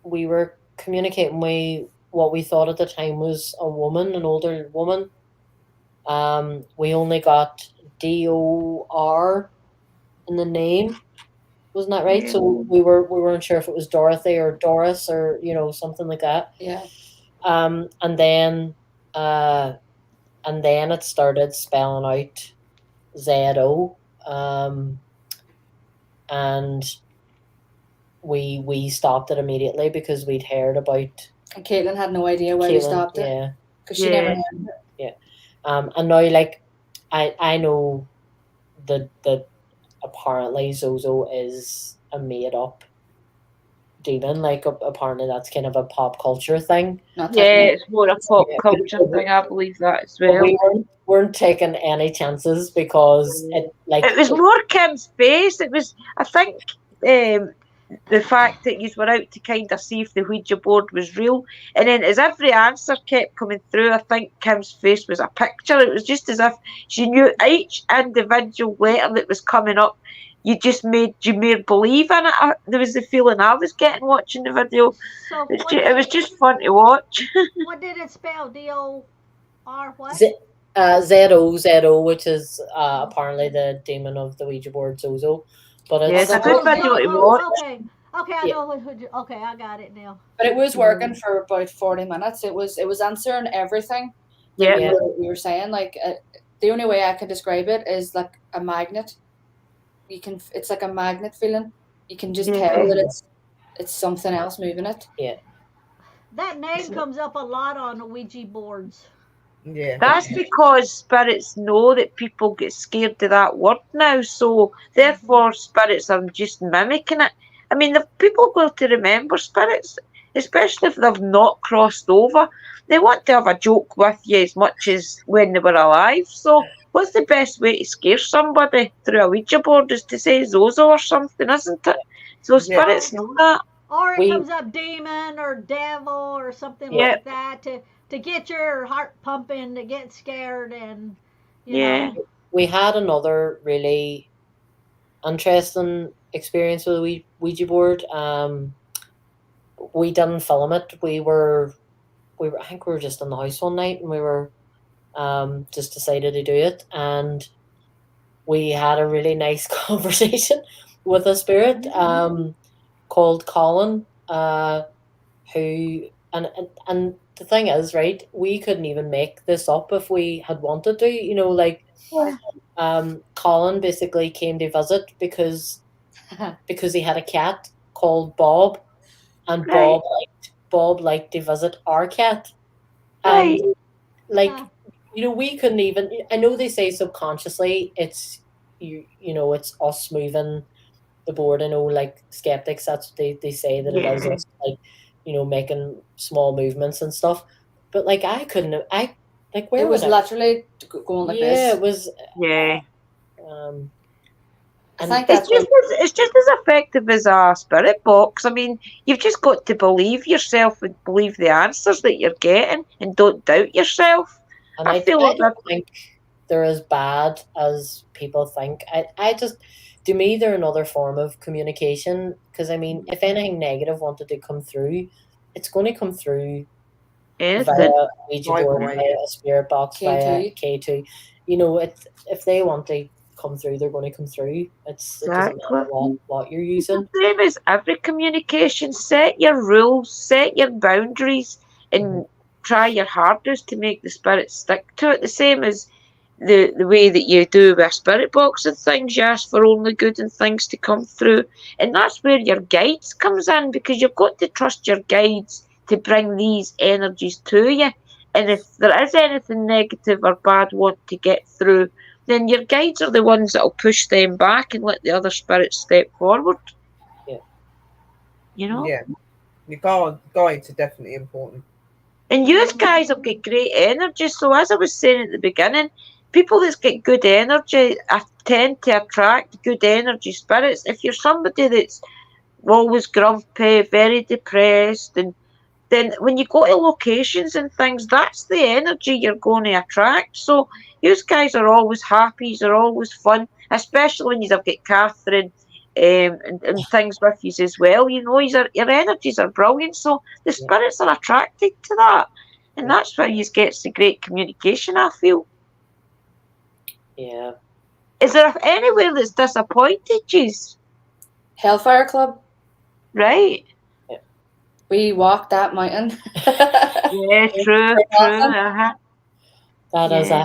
we were communicating with what we thought at the time was a woman, an older woman. We only got DOR in the name, wasn't that right? So we weren't sure if it was Dorothy or Doris or, you know, something like that. Yeah. And then then it started spelling out ZO, and we stopped it immediately because we'd heard about And Caitlin had no idea why we stopped it. Yeah, Because she never heard it. and now like I know that apparently Zozo is a made up demon. Like apparently that's kind of a pop culture thing. Not Yeah, technically. it's more a pop culture thing. I believe that as But well. we weren't taking any chances because It was more Kim's face. It was, I think, the fact that you were out to kind of see if the Ouija board was real, and then as every answer kept coming through, I think Kim's face was a picture. It was just as if she knew each individual letter that was coming up. You just made you more believe in it. There was the feeling I was getting watching the video. So It was just fun to watch. what did it spell? D-O-R what? ZO, which is apparently the demon of the Ouija board, Zozo. But Yes, it's a good video to watch. Okay, I know okay, I got it now. But it was working for about 40 minutes. It was answering everything that Yeah. we were saying. Like the only way I can describe it is like a magnet. It's like a magnet feeling. You can just tell that it's something else moving it. Yeah. That name comes up a lot on the Ouija boards. Yeah. That's because spirits know that people get scared of that word now, so therefore spirits are just mimicking it. I mean, the people go to remember spirits, especially if they've not crossed over. They want to have a joke with you as much as when they were alive. So what's the best way to scare somebody through a Ouija board is to say Zozo or something, isn't it? So spirits know that. Or it comes up demon or devil or something like that to get your heart pumping, to get scared, and you know. We had another really interesting experience with the Ouija board. We didn't film it. We were I think we were just in the house one night and we were just decided to do it, and we had a really nice conversation with a spirit called Colin, who and the thing is, right, we couldn't even make this up if we had wanted to, you know, like Colin basically came to visit because he had a cat called Bob, and Bob liked to visit our cat. And like, you know, we couldn't even, I know they say subconsciously it's you know, it's us moving the board. I know like skeptics, that's what they say that it is us, like, you know, making small movements and stuff. But like I couldn't like where it was literally going like this. Yeah, it was I think it's just as effective as a spirit box. I mean, you've just got to believe yourself and believe the answers that you're getting, and don't doubt yourself. And I don't think they're as bad as people think. I just, to me, they're another form of communication. Because I mean, if anything negative wanted to come through, it's going to come through via Ouija board, via a spirit box, via K2. You know, if they want to come through, they're going to come through. It doesn't matter what you're using. The same as every communication. Set your rules, set your boundaries, and try your hardest to make the spirit stick to it. The same as the way that you do with a spirit box and things. You ask for only good and things to come through, and that's where your guides comes in, because you've got to trust your guides to bring these energies to you. And if there is anything negative or bad want to get through, then your guides are the ones that will push them back and let the other spirits step forward. Yeah. You know? Yeah. Your guides are definitely important. And you guys have got great energy. So as I was saying at the beginning, people that's get good energy tend to attract good energy spirits. If you're somebody that's always grumpy, very depressed, and then when you go to locations and things, that's the energy you're going to attract. So you guys are always happy, you're always fun, especially when you've got Catherine and things with you as well. You know, your energies are brilliant, so the spirits are attracted to that. And that's where you get the great communication, I feel. Yeah. Is there anywhere that's disappointed you? Hellfire Club. Right. We walked that mountain. Yeah, true. That is Yeah.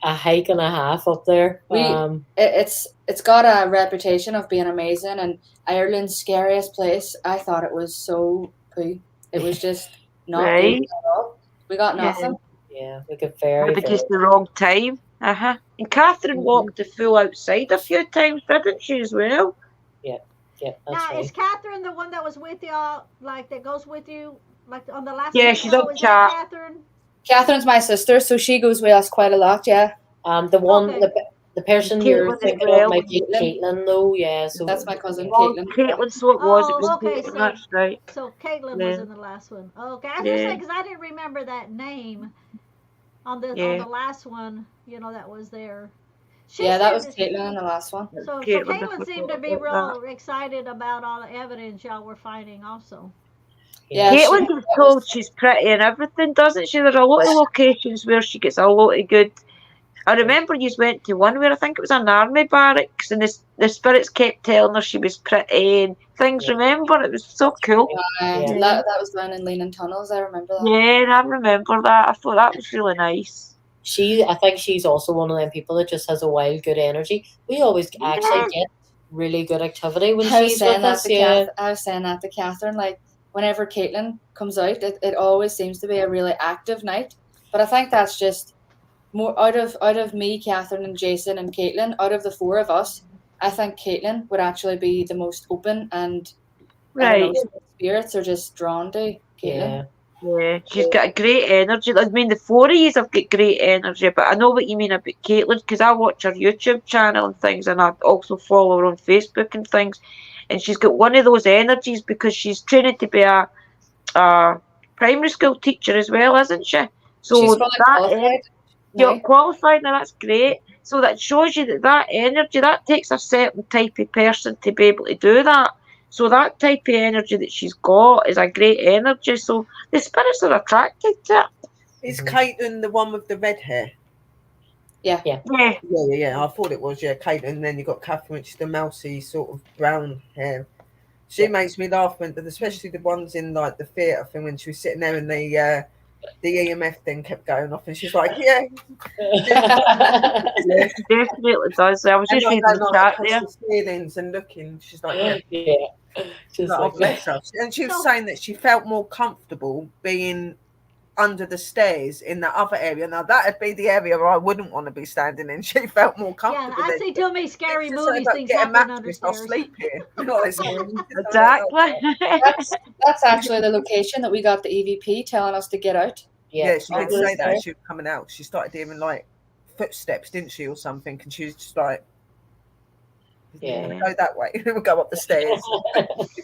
a hike and a half up there. It's got a reputation of being amazing, and Ireland's scariest place. I thought it was so poo. It was just not good Right. at all. We got Yeah. nothing. Yeah, we get very, Maybe very. just the wrong time. And Catherine walked the full outside a few times, didn't she, as well? Yeah, that's Now, right. is Catherine the one that was with y'all, like that goes with you, like on the last Yeah, video? she's on Is chat. that Catherine? Catherine's my sister, so she goes with us quite a lot. Yeah, The one, Okay. the person Caitlin you're as thinking well. of might be Caitlin, though. Yeah, so that's my cousin Oh, Caitlin. Caitlin, so it was. It was Oh, okay. Caitlin, So, that's right. so Caitlin was Yeah. in the last one. Okay, I was Yeah. gonna say because I didn't remember that name on the Yeah. last one. You know that was there. She Yeah, that was said Caitlin in the last one. so. Caitlin, I Caitlin seemed to forgot be about real excited about all the evidence y'all were finding. Also. Yeah, Caitlin gets told she's pretty and everything, doesn't she? There's a lot of locations where she gets a lot of good. I remember you went to one where I think it was an army barracks, and the spirits kept telling her she was pretty and things. Yeah. Remember, it was so cool. Yeah. That was down in Leaning Tunnels. I remember that. Yeah, I remember that. I thought that was really nice. I think she's also one of them people that just has a wild, good energy. We always actually get really good activity when I was she's saying with that us. to Yeah, I was saying that to Catherine. Like whenever Caitlin comes out, it always seems to be a really active night. But I think that's just more out of me, Catherine, and Jason and Caitlin. Out of the four of us, I think Caitlin would actually be the most open, and I don't Right. know, spirits are just drawn to Caitlin. Yeah, she's got a great energy. I mean, the four of you have got great energy, but I know what you mean about Caitlin because I watch her YouTube channel and things, and I also follow her on Facebook and things. And she's got one of those energies because she's training to be a primary school teacher as well, isn't she? So She's fully qualified. you're qualified, now that's great. So that shows you that energy, that takes a certain type of person to be able to do that. So that type of energy that she's got is a great energy. So the spirits are attracted to it. Is Caitlin the one with the red hair? Yeah. Yeah. I thought it was, Caitlin. And then you got Catherine, which is the mousy sort of brown hair. She makes me laugh, especially the ones in like the theatre thing when she was sitting there and the EMF thing kept going off, and she's like, yeah. Yeah, she definitely does. I was just reading the chat there. Feelings and looking, she's like, yeah. Just like, like oh, bless her. And she was saying that she felt more comfortable being under the stairs in that other area. Now that'd be the area where I wouldn't want to be standing in. She felt more comfortable. Yeah, I see too many scary movies. Like, Things get a happen under mattress, I'll stairs. sleep here. You know what I'm saying? Exactly. That's actually the location that we got the EVP telling us to get out. Yeah, she did say that as she was coming out. She started hearing like footsteps, didn't she, or something? And she was just like, go that way. We'll go up the stairs.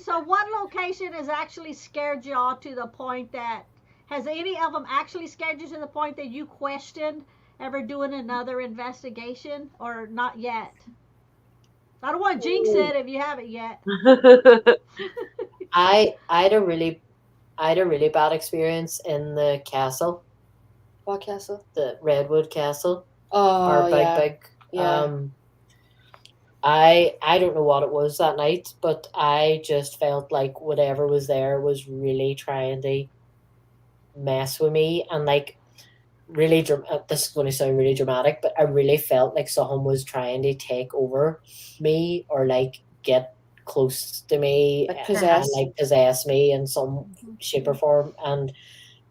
So what location has actually scared y'all to the point that, has any of them actually scared you to the point that you questioned ever doing another investigation, or not yet? I don't want to jinx it if you haven't yet. I had a really bad experience in the castle. What castle? The Redwood Castle. Oh, Our big. Yeah. I don't know what it was that night, but I just felt like whatever was there was really trying to mess with me, and like really this is going to sound really dramatic, but I really felt like someone was trying to take over me or like get close to me Like and possess me in some shape or form, and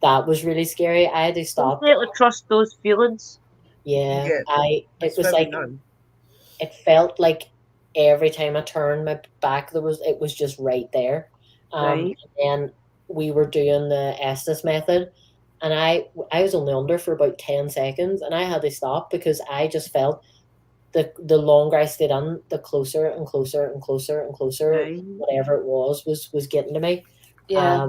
that was really scary. I had to stop. Don't really trust those feelings. Yeah, it was like it felt like every time I turned my back it was just right there. Right. And we were doing the Estes method, and I was only under for about 10 seconds, and I had to stop because I just felt the longer I stayed on, the closer and closer and closer and closer, whatever it was getting to me. Yeah.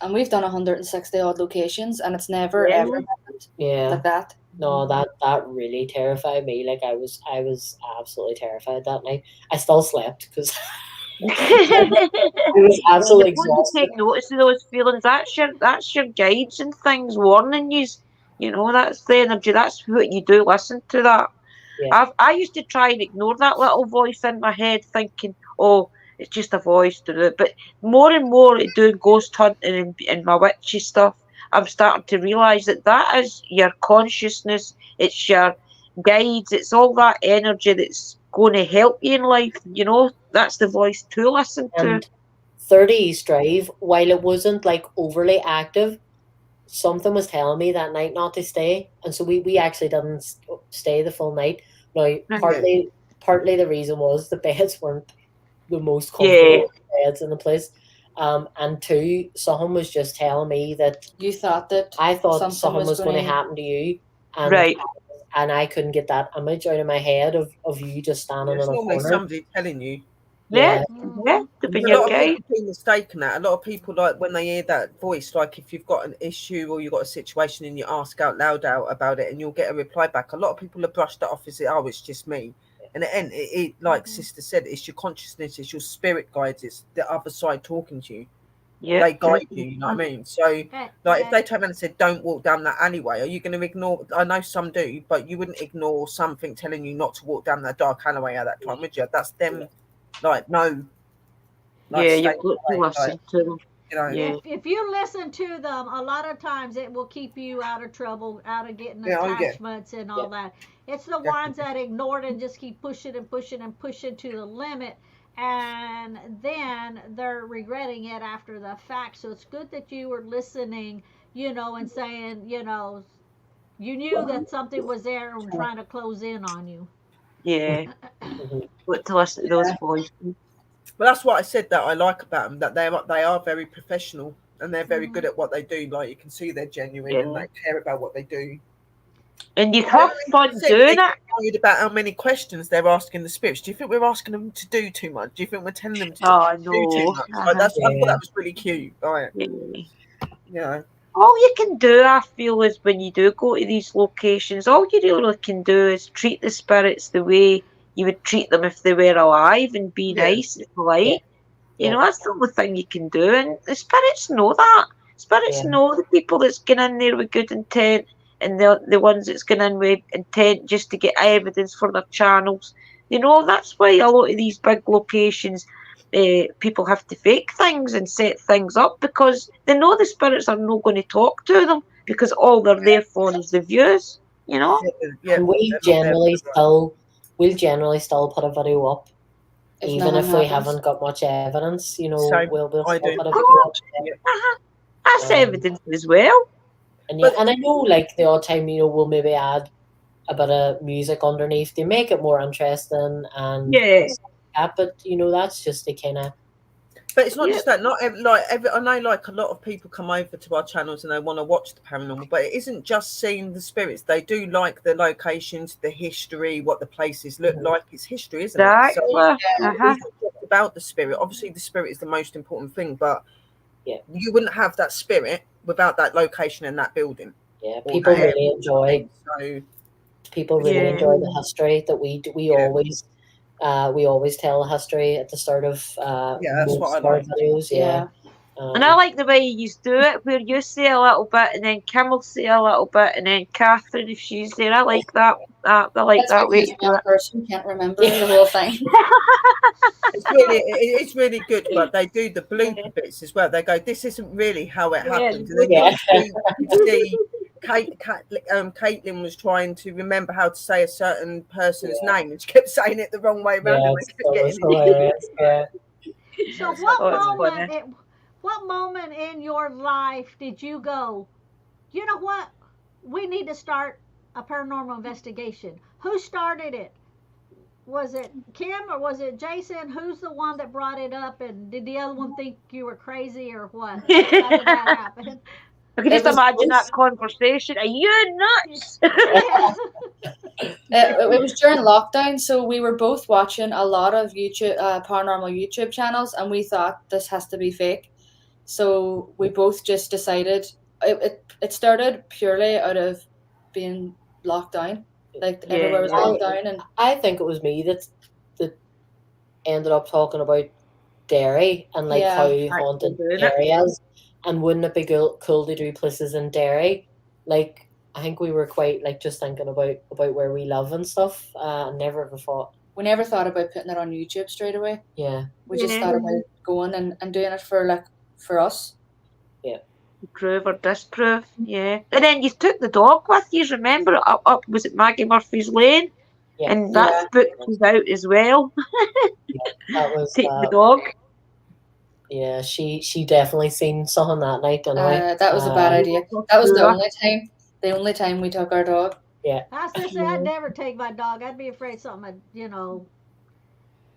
And we've done 160 odd locations, and it's never ever happened like that. No, that really terrified me. Like I was absolutely terrified that night. I still slept because it was absolutely exhausting. Take notice of those feelings. That's your guides and things warning you. You know, that's the energy. That's what you do. Listen to that. Yeah. I used to try and ignore that little voice in my head, thinking, "Oh, it's just a voice to do it." But more and more, doing ghost hunting and my witchy stuff, I'm starting to realise that is your consciousness, it's your guides, it's all that energy that's going to help you in life, you know, that's the voice to listen to. And 30 East Drive, while it wasn't like overly active, something was telling me that night not to stay, and so we actually didn't stay the full night. Now, partly the reason was the beds weren't the most comfortable beds in the place, and two, something was just telling me that You thought that I thought something was going to happen to you, and Right. and I couldn't get that image out of my head of you just standing It's in a normally corner. somebody telling you. Yeah, to be A your lot of guide. people do mistaken that. A lot of people, like, when they hear that voice, like if you've got an issue or you've got a situation and you ask out loud about it and you'll get a reply back, a lot of people have brushed it off as, oh, it's just me. And at the end, it like Sister said, it's your consciousness, it's your spirit guides, it's the other side talking to you. Yeah. They guide you, you know what I mean? So, like, if they turn around and said, don't walk down that alleyway, are you going to ignore? I know some do, but you wouldn't ignore something telling you not to walk down that dark alleyway at that time, would you? That's them, like, no. Like, Yeah, stay you've got to away, listen like, to them. you know. Yeah. If you listen to them, a lot of times it will keep you out of trouble, out of getting Yeah, oh, yeah. attachments and all that. It's the ones that ignore it and just keep pushing and pushing and pushing to the limit, and then they're regretting it after the fact. So it's good that you were listening, you know, and saying, you know, you knew that something was there and trying to close in on you. Yeah. Mhm. Got to listen to those voices. But that's what I said that I like about them, that they are very professional and they're very good at what they do. Like, you can see they're genuine and they care about what they do. And you have fun They doing get it. worried about how many questions they're asking the spirits. Do you think we're asking them to do too much? Do you think we're telling them to Oh, do too no. much? Like, I thought that was really cute. Right? Yeah. You know. All you can do, I feel, is when you do go to these locations, all you really can do is treat the spirits the way you would treat them if they were alive and be nice and polite. You know, that's the only thing you can do. And the spirits know that. Spirits know the people that's going in there with good intent and the ones that's going in with intent just to get evidence for their channels. You know, that's why a lot of these big locations, people have to fake things and set things up because they know the spirits are not going to talk to them because all they're there for is the views, you know? And we'll generally still put a video up. Even if we haven't got much evidence, you know, we'll still put a video up. That's evidence as well. And and I know, like, the odd time, you know, we'll maybe add a bit of music underneath to make it more interesting and but you know, that's just the kind of. But it's not just that. Not I know, like, a lot of people come over to our channels and they want to watch the paranormal, but it isn't just seeing the spirits. They do like the locations, the history, what the places look like. It's history, isn't it? So it's not just about the spirit. Obviously, the spirit is the most important thing, but you wouldn't have that spirit without that location and that building. Yeah, people really enjoy. People really enjoy the history that we always tell a history at the start of that's what I like. videos. And I like the way you do it, where you say a little bit, and then Kim will say a little bit, and then Catherine, if she's there, I like that. I like that way. One person can't remember the whole thing. It's really good, but they do the blooper bits as well. They go, "This isn't really how it happens," and then you see Caitlin was trying to remember how to say a certain person's name, and she kept saying it the wrong way around. So what moment in your life did you go, you know what, we need to start a paranormal investigation? Who started it? Was it Kim or was it Jason? Who's the one that brought it up, and did the other one think you were crazy or what? How did that happen? I can just imagine that conversation. Are you nuts? It was during lockdown, so we were both watching a lot of YouTube, paranormal YouTube channels, and we thought this has to be fake. So we both just decided it started purely out of being locked down, like everywhere was locked down, and I think it was me that ended up talking about Derry and like how haunted Derry is. And wouldn't it be cool to do places in Derry? Like, I think we were quite like just thinking about where we live and stuff. We never thought about putting it on YouTube straight away. Yeah, we just thought about going and doing it for us. Yeah, Prove or disprove, yeah. And then you took the dog with you, remember? Up was it Maggie Murphy's Lane? Yeah, And Yeah. that's booked out as well. that was Take the dog. yeah. She definitely seen something that night, anyway. That was a bad idea. For That was sure. the only time we took our dog. Yeah, I was gonna say I'd never take my dog. I'd be afraid something,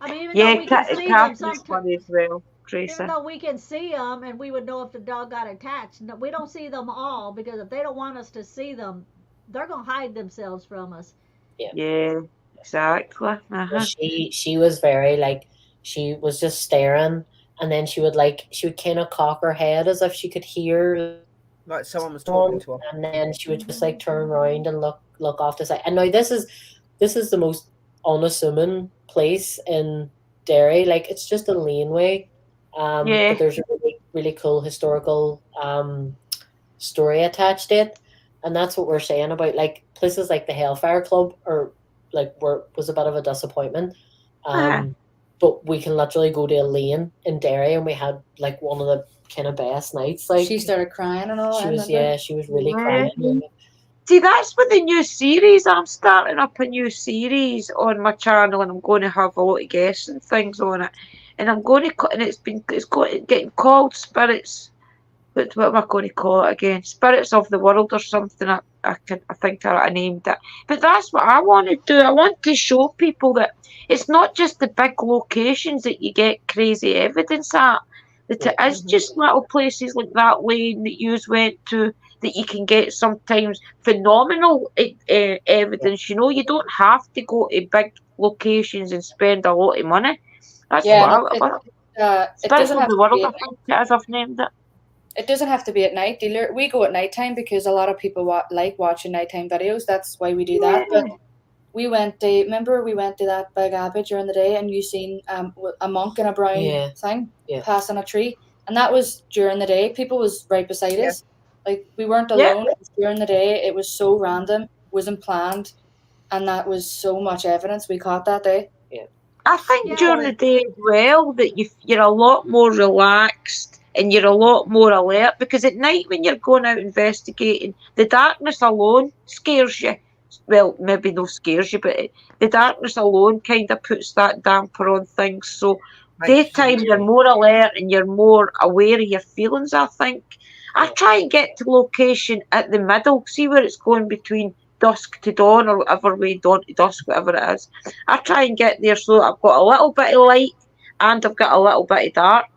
I mean, even though Yeah, we can see them Catherine's sometimes, funny as well, even Tracy. though we can see them and we would know if the dog got attached, no, we don't see them all because if they don't want us to see them, they're gonna hide themselves from us. Yeah, exactly. well, she was very like she was just staring, and then she would kind of cock her head as if she could hear Like someone was someone, talking to her. and then she would just like turn around and look off the side. And now this is the most unassuming place in Derry. Like it's just a laneway, Yeah. but there's a really cool historical story attached to it, and that's what we're saying about like places like the Hellfire Club or like was a bit of a disappointment. Uh-huh. But we can literally go to a lane in Derry, and we had like one of the kind of best nights. Like She started crying and all. she I was, remember. she was really Yeah. crying. See, that's with the new series. I'm starting up a new series on my channel, and I'm going to have a lot of guests and things on it. And I'm going to, and getting called Spirits. What am I going to call it again? Spirits of the World or something. I think I named it. But that's what I want to do. I want to show people that it's not just the big locations that you get crazy evidence at. That it is just little places like that lane that you went to that you can get sometimes phenomenal evidence. You don't have to go to big locations and spend a lot of money. That's Yeah, what it Spirits doesn't of have the to World, be. I think, as I've named it. It doesn't have to be at night. We go at nighttime because a lot of people like watching nighttime videos. That's why we do that. But remember we went to that big abbey during the day, and you seen a monk in a brown thing passing a tree, and that was during the day. People was right beside us, like we weren't alone. It was during the day. It was so random, wasn't planned, and that was so much evidence we caught that day. I think during the day as well that you're a lot more relaxed and you're a lot more alert, because at night when you're going out investigating, the darkness alone scares you. Well, maybe no scares you, but the darkness alone kind of puts that damper on things. So daytime you're more alert and you're more aware of your feelings, I think. I try and get to location at the middle, see where it's going between dusk to dawn or whatever way, dawn to dusk, whatever it is. I try and get there so that I've got a little bit of light and I've got a little bit of dark.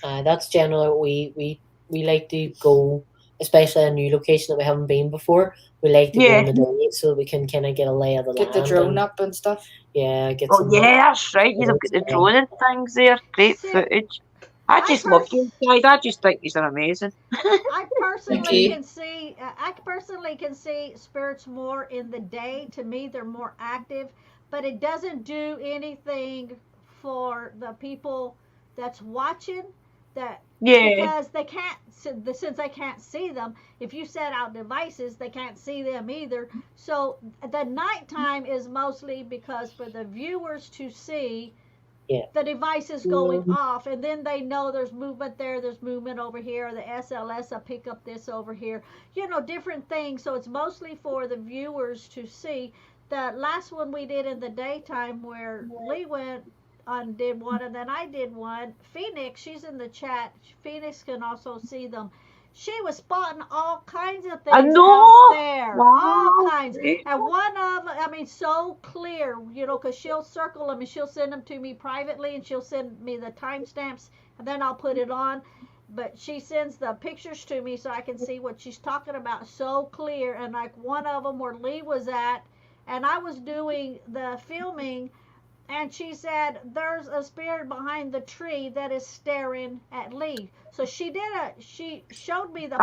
That's generally what we like to go, especially a new location that we haven't been before. We like to go in the day so that we can kind of get a lay of the land. Get the drone up and stuff. Yeah, get some. That's right. You've got the drone and things there. Great footage. I just love you guys. I just think these are amazing. I personally can see spirits more in the day. To me, they're more active, but it doesn't do anything for the people that's watching. Because they can't, since they can't see them. If you set out devices, they can't see them either. So the nighttime is mostly because for the viewers to see. The device is going off, and then they know there's movement there, there's movement over here, the SLS will pick up this over here, different things. So it's mostly for the viewers to see. The last one we did in the daytime where Lee went and did one, and then I did one, Phoenix, she's in the chat, Phoenix can also see them. She was spotting all kinds of things out there. Wow. All kinds. And one of them, so clear, because she'll circle them and she'll send them to me privately, and she'll send me the timestamps, and then I'll put it on. But she sends the pictures to me so I can see what she's talking about so clear. And like one of them where Lee was at, and I was doing the filming, and she said, there's a spirit behind the tree that is staring at Lee. So she showed me the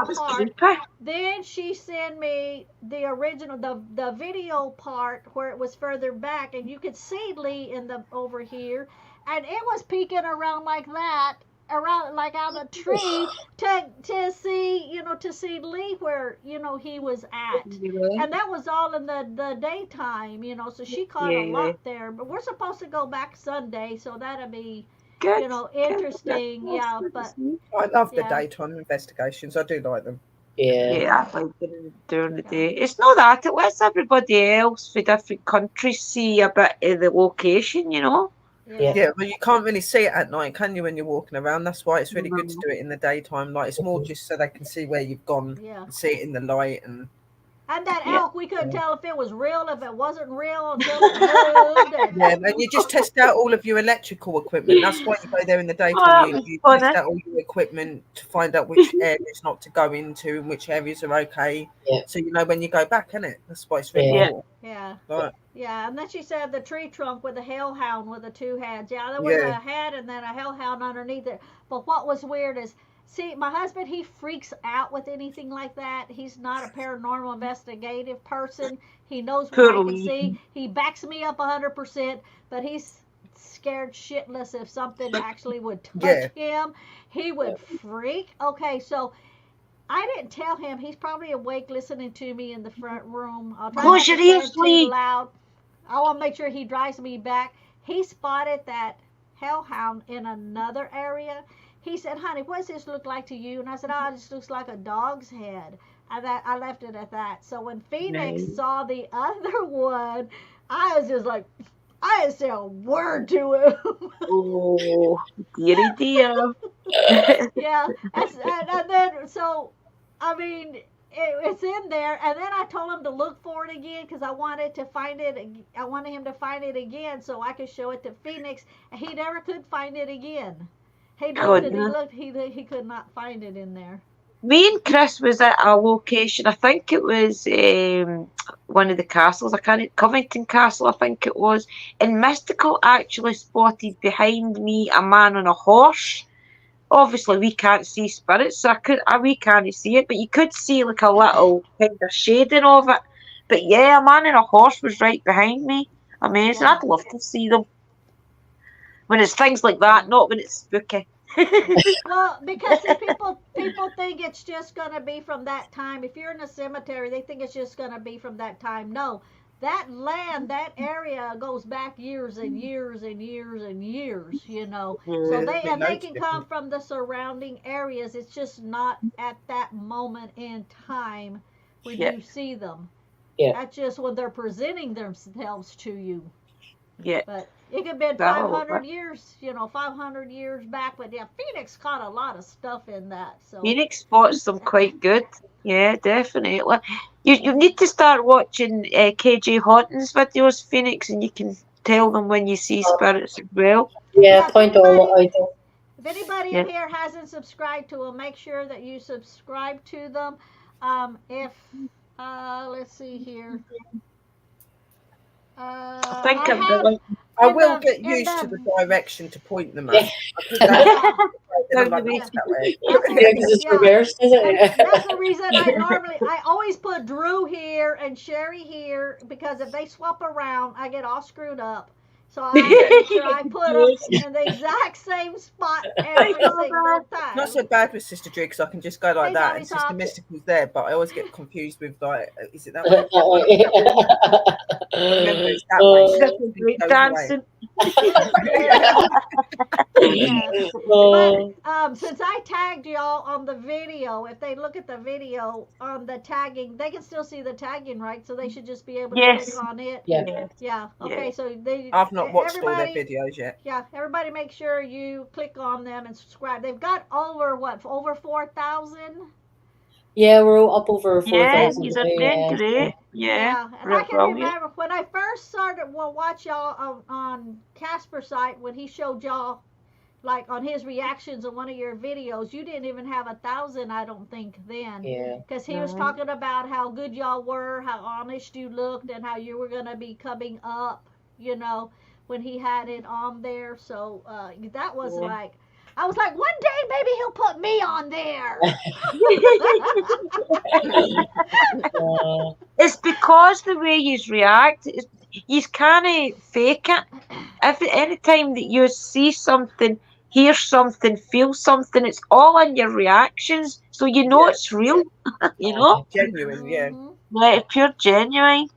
part. Then she sent me the original, the video part where it was further back, and you could see Lee over here, and it was peeking around like that, around like out the tree to see Lee where he was at, and that was all in the daytime. So she caught a lot there. But we're supposed to go back Sunday, so that'll be Good. you know, interesting. Yeah, but I love the yeah. daytime investigations. I do like them. Yeah. Yeah, I like doing during the day. It's not that, it lets everybody else for different countries see a bit of the location, you know? Yeah. Yeah, but you can't really see it at night, can you, when you're walking around? That's why it's really good to No. do it in the daytime. Like, it's more just so they can see where you've gone Yeah. and see it in the light. And And that Yeah. elk, we couldn't tell if it was real, if it wasn't real until it moved. And, yeah, and you just test out all of your electrical equipment. That's why you go there in the Oh, daytime. that You, was you test funny. out all your equipment to find out which areas not to go into and which areas are okay. Yeah. So you know when you go back, innit? That's why it's really Yeah. cool. yeah. Right. Yeah, and then she said the tree trunk with the hellhound with the two heads. Yeah, there was Yeah. a head and then a hellhound underneath it. But what was weird is, see, my husband, he freaks out with anything like that. He's not a paranormal investigative person. He knows what I Poor can Lee. see. He backs me up 100%, but he's scared shitless if something actually would touch him. He would freak. Okay, so I didn't tell him. He's probably awake listening to me in the front room. I'll try not Close to your say ears, it too Lee. loud. I want to make sure he drives me back. He spotted that hellhound in another area. He said, "Honey, what does this look like to you?" And I said, "Oh, it just looks like a dog's head." I left it at that. So when Phoenix Nice. saw the other one, I was just like, I didn't say a word to him. Oh, dearie dear. Yeah, and then so, I mean, it's in there, and then I told him to look for it again because I wanted to find it. I wanted him to find it again so I could show it to Phoenix, and he never could find it again. He looked and he Goodness. looked, he could not find it in there. Me and Chris was at a location. I think it was one of the castles. I can't Covington Castle. I think it was. And Mystical actually spotted behind me a man on a horse. Obviously, we can't see spirits, so we can't see it, but you could see like a little kind of shading of it. But yeah, a man on a horse was right behind me. Amazing. Yeah. I'd love to see them when it's things like that, not when it's spooky. Well, because see, people think it's just gonna be from that time. If you're in a cemetery, they think it's just gonna be from that time. No, that land, that area goes back years and years and years and years. You know, so Yeah, they it they makes can a come difference. from the surrounding areas. It's just not at that moment in time when Yeah. you see them. Yeah. That's just when they're presenting themselves to you. Yeah. But it could have been That 500 years, 500 years back. But yeah, Phoenix caught a lot of stuff in that. So Phoenix spots them quite good. Yeah, definitely. You need to start watching KJ Hauntings videos, Phoenix, and you can tell them when you see spirits as well. Yeah. yeah, Point all out. if anybody Yeah. in here hasn't subscribed to them, make sure that you subscribe to them. If let's see here. I think I I'm have going. I in will the get in used to the the direction to point them Yeah. at. Because that's yeah. I'm like, Yeah. "That's that way." Yeah, because it's Yeah. reversed, is And it? that's the reason I always put Drew here and Sherry here because if they swap around, I get all screwed up. So I make sure I put them in the exact same spot every single time. Not so bad with Sister Drew because I can just go like Hey, that, Tommy and Sister Talk. Mystical's there, but I always get confused with like, is it that way? Remember, it's that way. Oh, Sister Drew Break goes dancing. Yeah. oh, But since I tagged y'all on the video, if they look at the video on the tagging, they can still see the tagging, right? So they should just be able to Yes. click on it. yeah. Yeah. Okay. Yeah. So they. I've not watched all their everybody. videos yet. Yeah. Everybody, make sure you click on them and subscribe. They've got over 4,000. Yeah, we're up over Yeah, 4,000 he's a today. doing Yeah. great. Yeah, And I can brilliant. remember when I first started watch y'all on Casper's site when he showed y'all like on his reactions on one of your videos. You didn't even have 1,000, I don't think then. Yeah. Because he was No. talking about how good y'all were, how honest you looked, and how you were gonna be coming up. When he had it on there. So that was Yeah. like. I was like, one day maybe he'll put me on there. It's because the way you react, you can't fake it. Any time that you see something, hear something, feel something, it's all in your reactions, so you know Yeah. it's real. You know, Genuine, yeah. Mhm. yeah, it's pure genuine.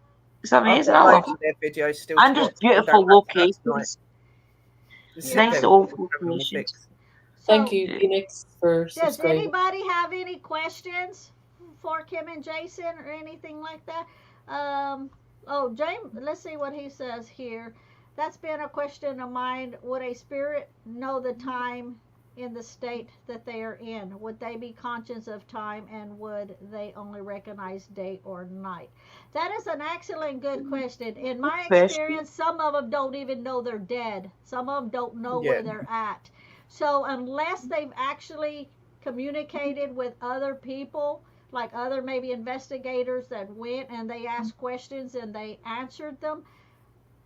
It's I've amazing. got I love loads it. of their videos still And to just watch. I'll go beautiful back to that tonight. locations. Sit Yeah. Nice there little with Paranormal location. Fix. Thank So, you, Phoenix, for does subscribing. anybody have any questions for Kim and Jason or anything like that? Oh, James, let's see what he says here. That's been a question of mine. Would a spirit know the time in the state that they are in? Would they be conscious of time, and would they only recognize day or night? That is an excellent, good question. In my experience, some of them don't even know they're dead. Some of them don't know Yeah. where they're at. So unless they've actually communicated with other people, like other maybe investigators that went and they asked questions and they answered them,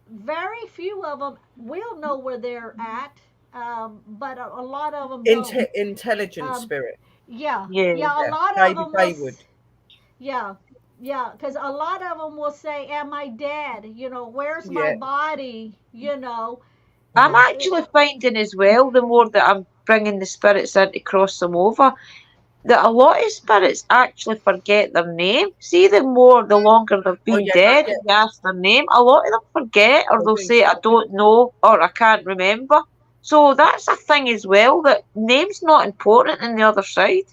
very few of them will know where they're at. But a lot of them don't. Intelligent Um, spirit. yeah, Yeah. yeah. A Yeah. lot of Maybe them they will. would. Yeah, yeah. Because a lot of them will say, "Am I dead? You know, where's my Yeah. body? You know." I'm It, actually finding as well, the more that I'm bringing the spirits in to cross them over, that a lot of spirits actually forget their name. See, the longer they've Oh been yeah, dead and you ask their name, a lot of them forget, or they they'll do. say, I don't know, or I can't remember. So that's a thing as well, that name's not important in the other side.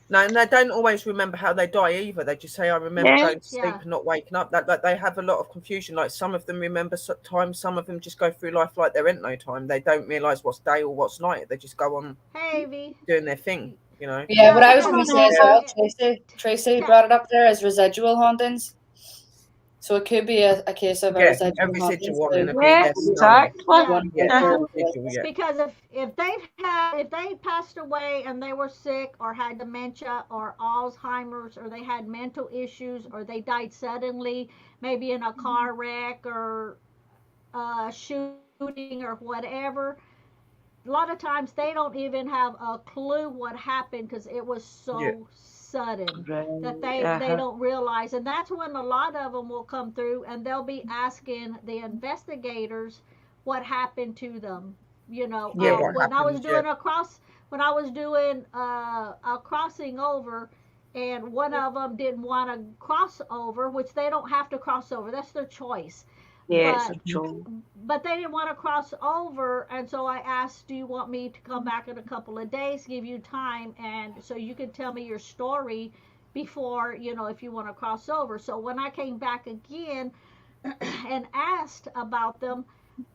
No, and they don't always remember how they die either. They just say, "I remember Yeah, going to sleep yeah. and not waking up." That they have a lot of confusion. Like some of them remember time, some of them just go through life like there ain't no time. They don't realise what's day or what's night. They just go on Hey, V. doing their thing. You know. Yeah, Yeah, what I was because going a to say as lot. well, Tracy Yeah, brought it up there as residual hauntings. So it could be a case of a Yeah, a residual haunting. residual one in So a bit. yeah, Yes, no. exactly. yeah, one Yeah, yeah. residual. Yeah. Because if they passed away and they were sick or had dementia or Alzheimer's or they had mental issues or they died suddenly, maybe in a car wreck or shooting or whatever, a lot of times they don't even have a clue what happened because it was Yeah. so sudden that Right, they uh-huh. don't realize. And that's when a lot of them will come through and they'll be asking the investigators what happened to them. You know, Yeah. Yeah, What when I was happens? Yeah. doing a crossing over, and one of them didn't want to cross over, which they don't have to cross over, that's their choice. yeah, it's but a joke. but they didn't want to cross over, and so I asked, do you want me to come back in a couple of days, give you time, and so you could tell me your story before, if you want to cross over. So when I came back again and asked about them,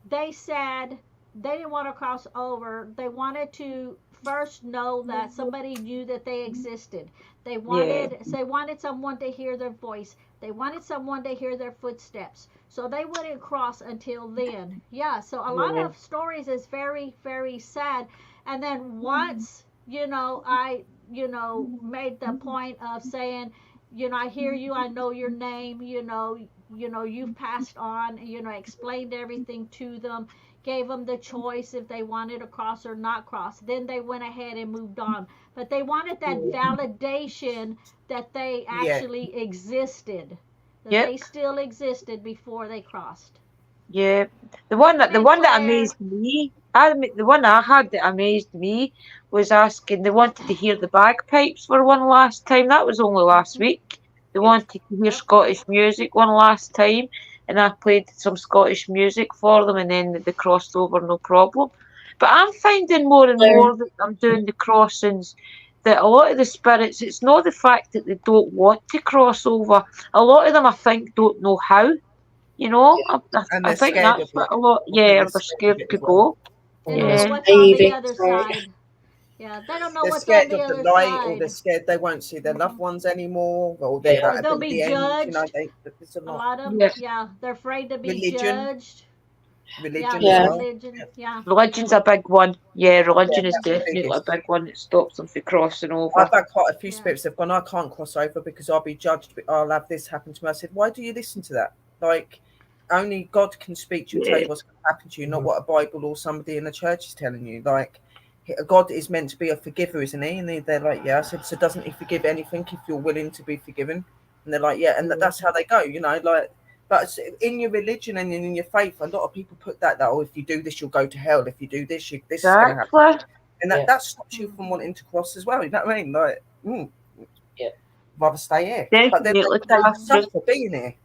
they said they didn't want to cross over. They wanted to first know that somebody knew that they existed. Yeah, They wanted someone to hear their voice. They wanted someone to hear their footsteps. So they wouldn't cross until then. Yeah, so a lot yeah, of stories is very, very sad. And then once, I, made the point of saying, I hear you, I know your name, you've passed on, explained everything to them, gave them the choice if they wanted to cross or not cross. Then they went ahead and moved on. But they wanted that validation that they Yeah. actually existed, that yep, they still existed before they crossed. yeah. The Hey, one that Claire. amazed me, the one I had that amazed me was asking. They wanted to hear the bagpipes for one last time. That was only last Hmm. week. They wanted to hear Yep. Scottish music one last time, and I played some Scottish music for them, and then they crossed over no problem. But I'm finding more and Claire, more that I'm doing the crossings, that a lot of the spirits, it's not the fact that they don't want to cross over. A lot of them, I think, don't know how. You know, And I they're think scared of that's it. what a lot. I think Yeah, they're they're scared of scared it to as well. go. They don't know Yeah, what's on the cravings, other right? side. Yeah, they don't know They're what's on scared the of the other light, or they're side. scared they won't see their Hmm. loved ones anymore, or yeah, Or that'll they'll be be the end. You know, judged. there's a A lot. lot of them, yeah. yeah, they're afraid to be Religion, judged. Yeah, religion the as Yeah. well. religion. Yeah. Religion's a big one. Yeah, Yeah, religion is that's the definitely a biggest. big one that stops them from crossing over. I've had quite a few Yeah. spirits that have gone, I can't cross over because I'll be judged. I'll have this happen to me. I said, why do you listen to that? Like, only God can speak to you and tell Yeah, you what's going to happen to you, not what a Bible or somebody in the church is telling you. Like, God is meant to be a forgiver, isn't he? And they're like, yeah. I said, so doesn't he forgive anything if you're willing to be forgiven? And they're like, yeah. And that's how they go, like. But in your religion and in your faith, a lot of people put that, oh, if you do this, you'll go to hell. If you do this, this is going to happen. exactly. And Yeah. that stops you from Mhm. wanting to cross as well. You know what I mean? Like, Yeah. rather stay here. But then Definitely, they Mhm. Catherine. suffer being here.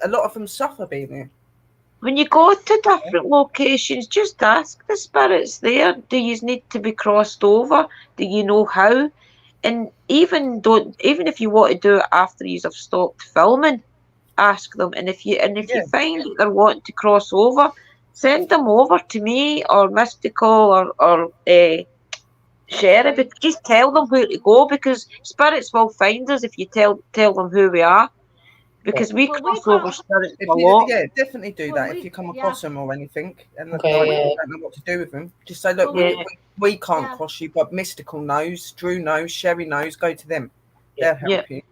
A lot of them suffer being here. When you go It's to different locations, just ask the spirits there. Do you need to be crossed over? Do you know how? And even if you want to do it after you have stopped filming, ask them. And if you Yeah, find that they're wanting to cross over, send them over to me or Mystical or Sherry. But just tell them where to go, because spirits will find us if you tell them who we are. Yeah. Because we when we cross over call spirits if a you, lot. yeah, definitely do when that. If we you come yeah across them or anything, and like Okay, you yeah. don't know what to do with them, just say, look, when Yeah, we can't yeah cross you, but Mystical knows, Drew knows, Sherry knows. Go to them; Yeah. they'll yeah. help you.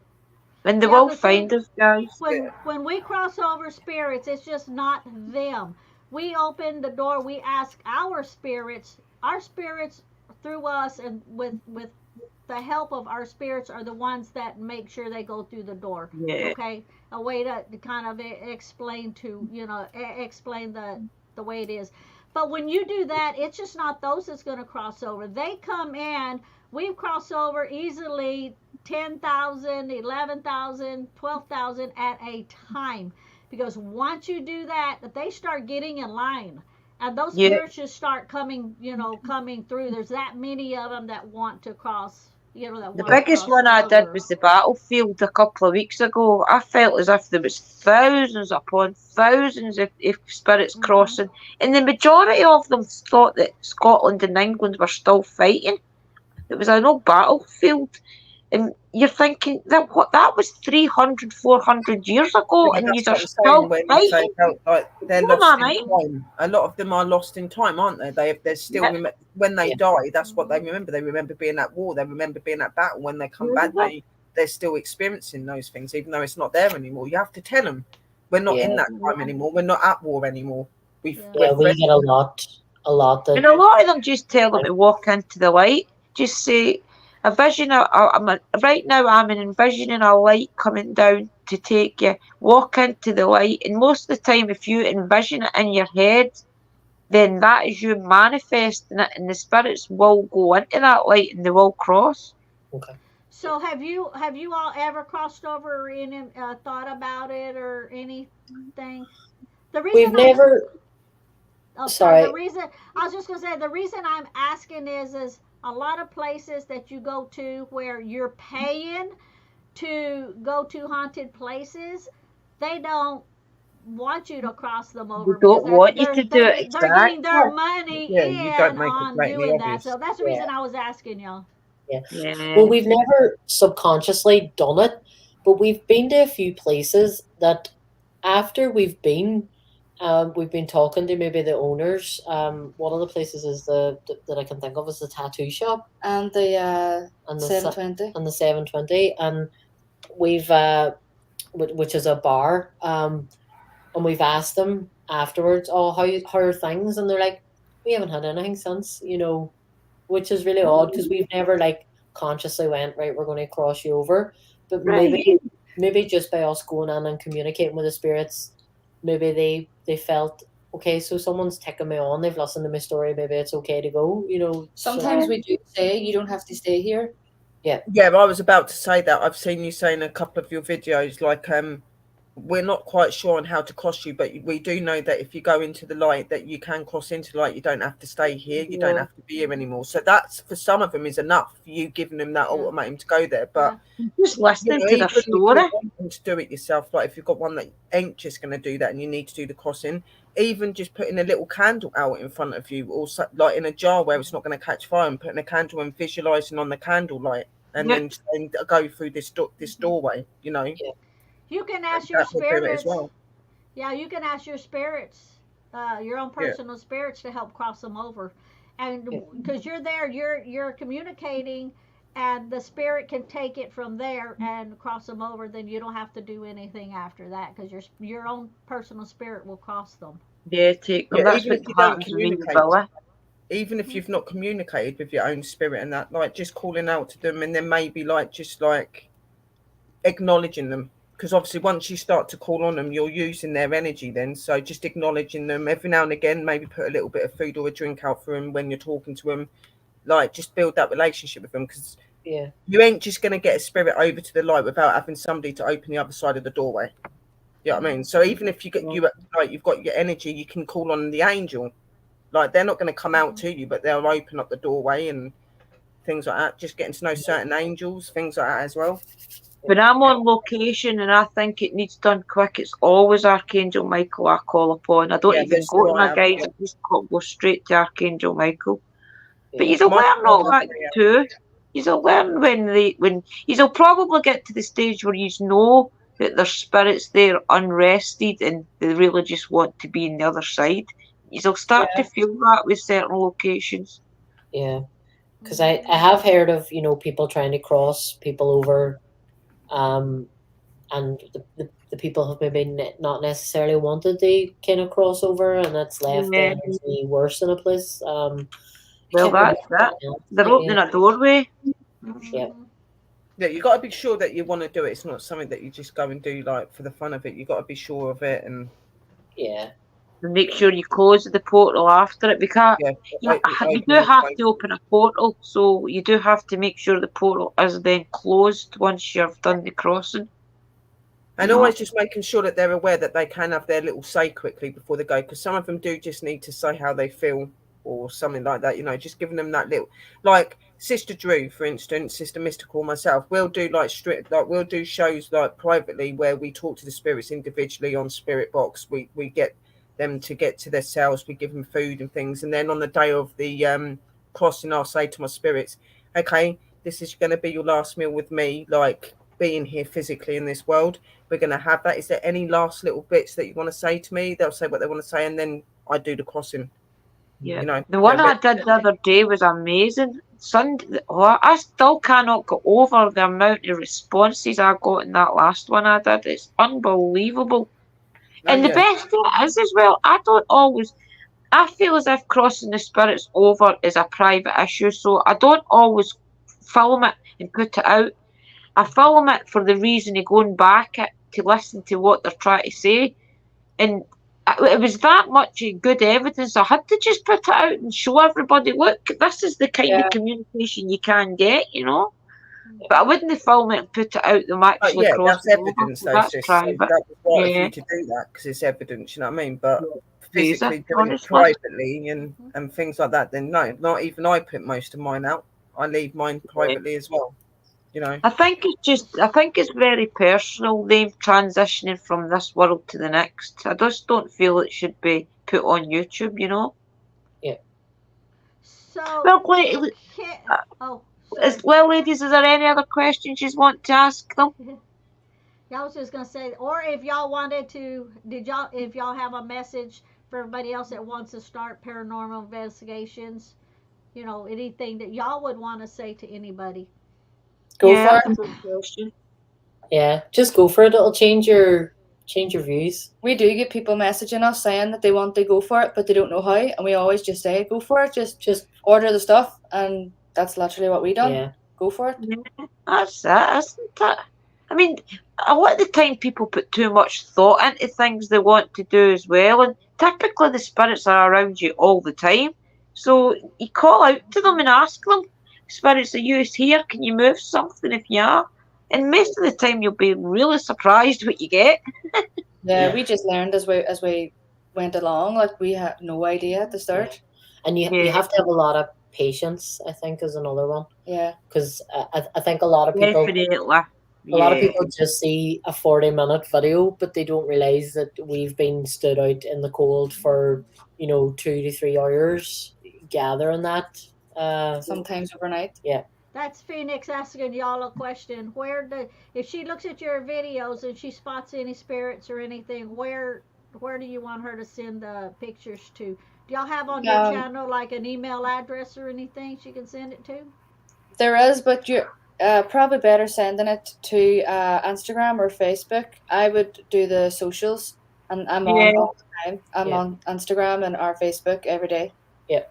And they yeah will the thing find us, guys. Yeah, when we cross over spirits, it's just not them. We open the door. We ask our spirits through us, and with the help of our spirits are the ones that make sure they go through the door. Yeah. Okay, a way to kind of explain to explain the way it is. But when you do that, it's just not those that's going to cross over. They come in. We've crossed over easily 10,000, 11,000, 12,000 at a time. Because once you do that, they start getting in line. And those Yeah. spirits just start coming through. There's that many of them that want to cross, that The want to biggest cross one I did over. was the battlefield a couple of weeks ago. I felt as if there was thousands upon thousands of spirits Hmm. crossing, and the majority of them thought that Scotland and England were still fighting. It was an old battlefield, and you're thinking that was 300, 400 years yeah, ago, but and that's you are what I'm still saying when you say fighting. about like they're What am lost I in right? time. A lot of them are lost in time, aren't they? They're still Yeah. when they Yeah. die. That's what they Hmm. remember. They remember being at war. They remember being at battle. When they come back, Mhm. they're still experiencing those things, even though it's not there anymore. You have to tell them we're not Yeah. in that time anymore. We're not at war anymore. Yeah. We're Yeah, we friends. get a lot And that a lot of them just tell them to walk into the light. Just say, a vision. Right now, I'm envisioning a light coming down to take you. Walk into the light, and most of the time, if you envision it in your head, then that is you manifesting it, and the spirits will go into that light and they will cross. okay. So have you all ever crossed over or any thought about it or anything? The reason We've I'm never Oh, sorry. The sorry. reason I was just gonna say the reason I'm asking is a lot of places that you go to where you're paying to go to haunted places, they don't want you to cross them They over because don't that's want you to do it they're getting exactly. their money Yeah, you don't in make it on blatantly doing that. obvious. So that's the Yeah. reason I was asking y'all. Yeah. Well, Yeah. we've never subconsciously done it, but we've been to a few places that after we've been talking to maybe the owners. One of the places is that I can think of is the tattoo shop And the and 720. and the 720, and we've which is a bar. And we've asked them afterwards, oh, how are things? And they're like, we haven't had anything since, which is really odd because we've never like consciously went, right, we're going to cross you over. But Right. maybe just by us going in and communicating with the spirits, maybe they felt, okay, so someone's taking me on, they've listened to my story, maybe it's okay to go, so Sometimes we do say you don't have to stay here. yeah. Yeah, I was about to say that. I've seen you say in a couple of your videos, like, we're not quite sure on how to cross you, but we do know that if you go into the light, that you can cross into the light. You don't have to stay here. You don't Yeah. have to be here anymore. So that's, for some of them, is enough for you giving them that Yeah. ultimatum to go there. Yeah. But Just listening to even their if you're story. wanting to do it yourself, like if you've got one that ain't just going to do that and you need to do the crossing, even just putting a little candle out in front of you, or like in a jar where it's not going to catch fire, and putting a candle and visualizing on the candle light, and Yeah. then saying, go through this doorway, You can ask your that will do it as spirits. well. Yeah, you can ask your spirits, your own Yeah. personal spirits to help cross them over, and Yeah. because you're there, you're communicating, and the spirit can take it from there and cross them over. Then you don't have to do anything after that because your own personal spirit will cross them. Yeah, take them. Yeah, That's even what if you don't happens to me with communicate, Billy. even if Mhm. you've not communicated with your own spirit and that, like just calling out to them, and then maybe like just like acknowledging them, because obviously once you start to call on them, you're using their energy then. So just acknowledging them every now and again, maybe put a little bit of food or a drink out for them when you're talking to them, like just build that relationship with them, because Yeah. you ain't just going to get a spirit over to the light without having somebody to open the other side of the doorway. You know what I mean? So even if you get you've got your energy, you can call on the angel. Like they're not going to come out to you, but they'll open up the doorway and things like that. Just getting to know certain angels, things like that as well. When I'm on location and I think it needs done quick, it's always Archangel Michael I call upon. I don't even go to my guides, I just go straight to Archangel Michael. But you'll learn all that too. You'll learn when you'll probably get to the stage where you know that there's spirits there unrested and they really just want to be in the other side. You'll start to feel that with certain locations. Yeah, because I have heard of people trying to cross people over, and the people have maybe not necessarily wanted the kind of crossover, and that's left the energy worse in a place. Well, that's that. They're opening a doorway. Yeah. Yeah, you got to be sure that you want to do it. It's not something that you just go and do like for the fun of it. You got to be sure of it, and and make sure you close the portal after it, because you do have to open a portal, so you do have to make sure the portal is then closed once you've done the crossing. And always just making sure that they're aware that they can have their little say quickly before they go, because some of them do just need to say how they feel or something like that, just giving them that little, like Sister Drew, for instance, Sister Mystical, myself, we'll do we'll do shows like privately where we talk to the spirits individually on Spirit Box. We get them to get to their cells, we give them food and things, and then on the day of the crossing, I'll say to my spirits, okay, this is going to be your last meal with me, like being here physically in this world. We're going to have that. Is there any last little bits that you want to say to me? They'll say what they want to say, and then I do the crossing. Yeah, the one I did the other day was amazing. I still cannot get over the amount of responses I got in that last one I did. It's unbelievable. And the best thing is as well, I feel as if crossing the spirits over is a private issue, so I don't always film it and put it out. I film it for the reason of going back to listen to what they're trying to say. And it was that much good evidence. I had to just put it out and show everybody, look, this is the kind of communication you can get, But I wouldn't film it and put it out. Them actually that's evidence. That's private. That was right for you to do that because it's evidence. You know what I mean? But physically doing it privately and things like that, then no, not even I put most of mine out. I leave mine privately as well. I think it's very personal, them transitioning from this world to the next. I just don't feel it should be put on YouTube, Yeah. So ladies, is there any other questions you want to ask them? Yeah, I was just gonna say, or if y'all wanted to, if y'all have a message for everybody else that wants to start paranormal investigations, anything that y'all would want to say to anybody. Go for it. Yeah, just go for it. It'll change your views. We do get people messaging us saying that they want to go for it, but they don't know how, and we always just say, go for it. Just order the stuff, and that's literally what we done. Yeah. Go for it. Yeah, that's it, isn't it? I mean, a lot of the time people put too much thought into things they want to do as well, and typically the spirits are around you all the time. So you call out to them and ask them, spirits are used here, can you move something if you are? And most of the time you'll be really surprised what you get. Yeah, we just learned as we went along, like we had no idea at the start. And you have to have a lot of patience, I think, is another one. Yeah. Because I think a lot of people just see a 40-minute video, but they don't realise that we've been stood out in the cold for 2 to 3 hours gathering that. Sometimes overnight. Yeah. That's Phoenix asking y'all a question. If she looks at your videos and she spots any spirits or anything, where do you want her to send the pictures to? Do y'all have on your channel like an email address or anything she can send it to? There is, but you're probably better sending it to Instagram or Facebook. I would do the socials, and I'm on all the time. I'm on Instagram and our Facebook every day. Yeah.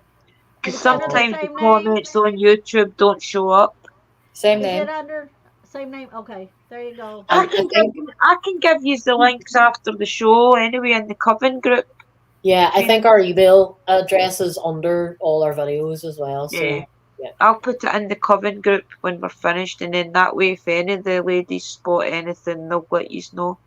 Because sometimes the comments on YouTube don't show up. Same name. Is it under same name? Okay, there you go. I can give you the links after the show anyway in the Coven group. Yeah, I think our email address is under all our videos as well. So yeah. I'll put it in the Coven group when we're finished, and then that way if any of the ladies spot anything, they'll let you know.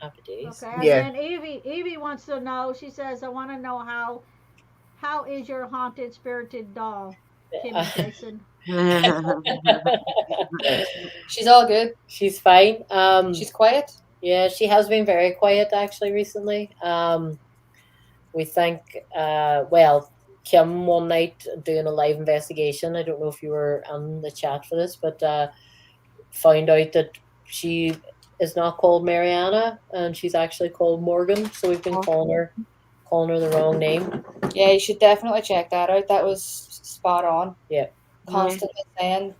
Happy days. Okay, and Yeah. then Evie wants to know. She says, "I want to know how is your haunted spirited doll, Kim and Jason?" She's all good. She's fine. She's quiet. Yeah, she has been very quiet actually recently. We think, well, Kim one night doing a live investigation. I don't know if you were on the chat for this, but found out that she is not called Mariana and she's actually called Morgan. So we've been calling her the wrong name. Yeah, you should definitely check that out. That was spot on. Yeah. Constantly saying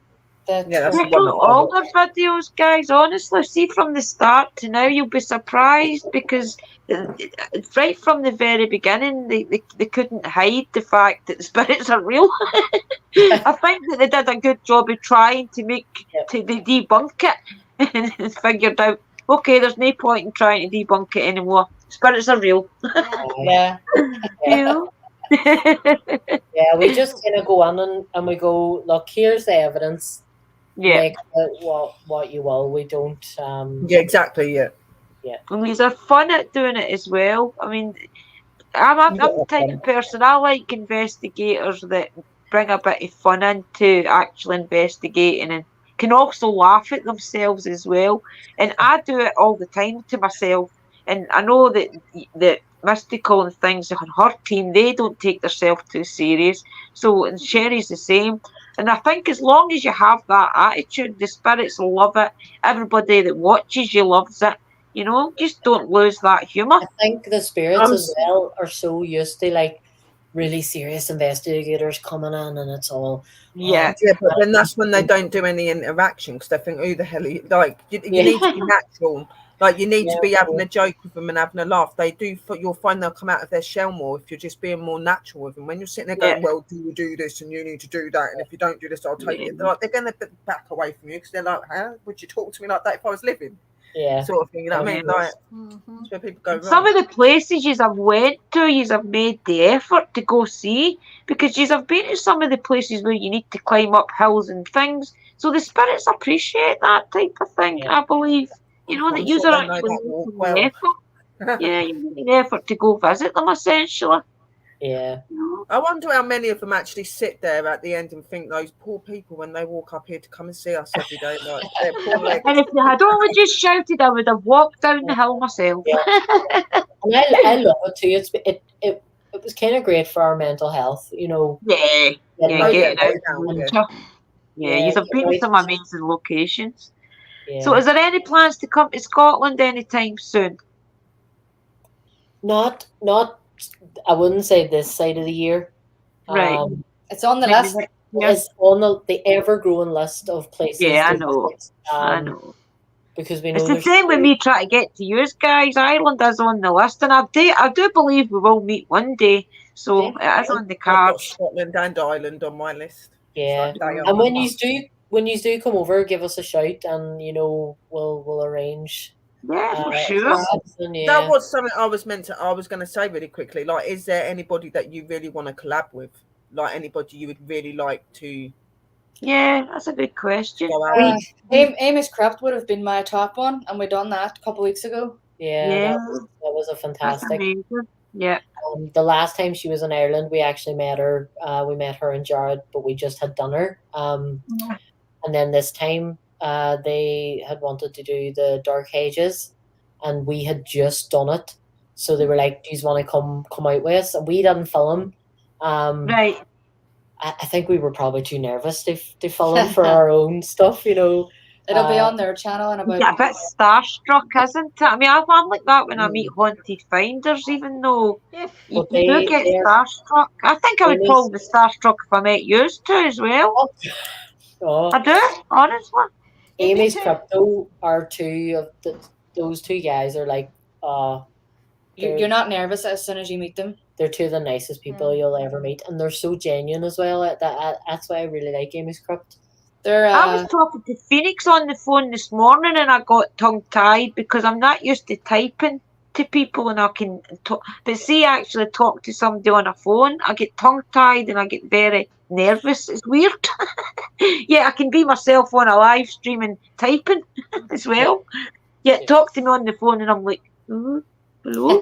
that. Yeah, that's Check out all their videos, guys. Honestly, see from the start to now, you'll be surprised because right from the very beginning, they couldn't hide the fact that the spirits are real. I think that they did a good job of trying to debunk it and figured out, okay, there's no point in trying to debunk it anymore. Spirits are real. Yeah. Yeah. Yeah, we just kind of go on and we go, look, here's the evidence. Yeah. Make it what you will. We don't. Yeah, exactly. Yeah. And these are fun at doing it as well. I mean, I'm the type of person, I like investigators that bring a bit of fun into actual investigating and can also laugh at themselves as well. And I do it all the time to myself. And I know that Mystical and things on her team, they don't take themselves too serious. So, and Sherry's the same. And I think as long as you have that attitude, the spirits love it. Everybody that watches you loves it. You know, just don't lose that humour. I think the spirits as well are so used to like really serious investigators coming in, and it's all yeah. But then that's when they don't do any interaction because they think, "Who the hell are you?" Like you need to be natural. Like you need to be having a joke with them and having a laugh. They do. You'll find they'll come out of their shell more if you're just being more natural with them. When you're sitting there going, "Well, do you do this and you need to do that?" And if you don't do this, I'll take it. They're going to back away from you because they're like, "Huh? Would you talk to me like that if I was living?" Yeah, sort of thing. You know what I mean? Like that's where people go wrong. Some of the places you have went to, you have made the effort to go see because you have been to some of the places where you need to climb up hills and things. So the spirits appreciate that type of thing. I believe. You know, that you are actually making the effort. Yeah, you're making the effort to go visit them, essentially. Yeah. I wonder how many of them actually sit there at the end and think those poor people when they walk up here to come and see us every day. Like, their poor legs. And if they had only just shouted, I would have walked down the hill myself. Yeah. And I love it too. It was kind of great for our mental health, you know. Yeah. Getting out. Yeah, you have been to some amazing locations. Yeah. So is there any plans to come to Scotland anytime soon? Not I wouldn't say this side of the year. Right. It's on the list. It's on the ever-growing list of places. Yeah, I know. I know. Because we know it's the same with me trying to get to you guys. Ireland is on the list, and I do believe we will meet one day. So it is on the cards. Scotland and Ireland on my list. Yeah, and when you do come over, give us a shout, and you know we'll arrange. Yeah, for sure. That was something I was going to say really quickly. Like, is there anybody that you really want to collab with? Like anybody you would really like to? Yeah, that's a good question. Amy's Crypt would have been my top one, and we done that a couple of weeks ago. Yeah. That was a fantastic. Yeah. The last time she was in Ireland, we actually met her. We met her and Jared, but we just had done her. And then this time, they had wanted to do the Dark Ages, and we had just done it. So they were like, "Do you want to come out with us?" And we didn't film. Right. I think we were probably too nervous to film for our own stuff, you know. It'll be on their channel in about. Yeah, a bit starstruck, isn't it? I mean, I'm like that when I meet haunted finders, even though you do get starstruck. I think I would probably be starstruck if I met yours too as well. I do, honestly. Amy's Crypto are two of those two guys are like, you're not nervous as soon as you meet them. They're two of the nicest people you'll ever meet, and they're so genuine as well. That's why I really like Amy's Crypt. I was talking to Phoenix on the phone this morning, and I got tongue-tied because I'm not used to typing to people, and I can talk. But see, actually talk to somebody on a phone, I get tongue-tied and I get very nervous. It's weird. Yeah, I can be myself on a live stream and typing as well. Yeah, talk to me on the phone, and I'm like, Hello?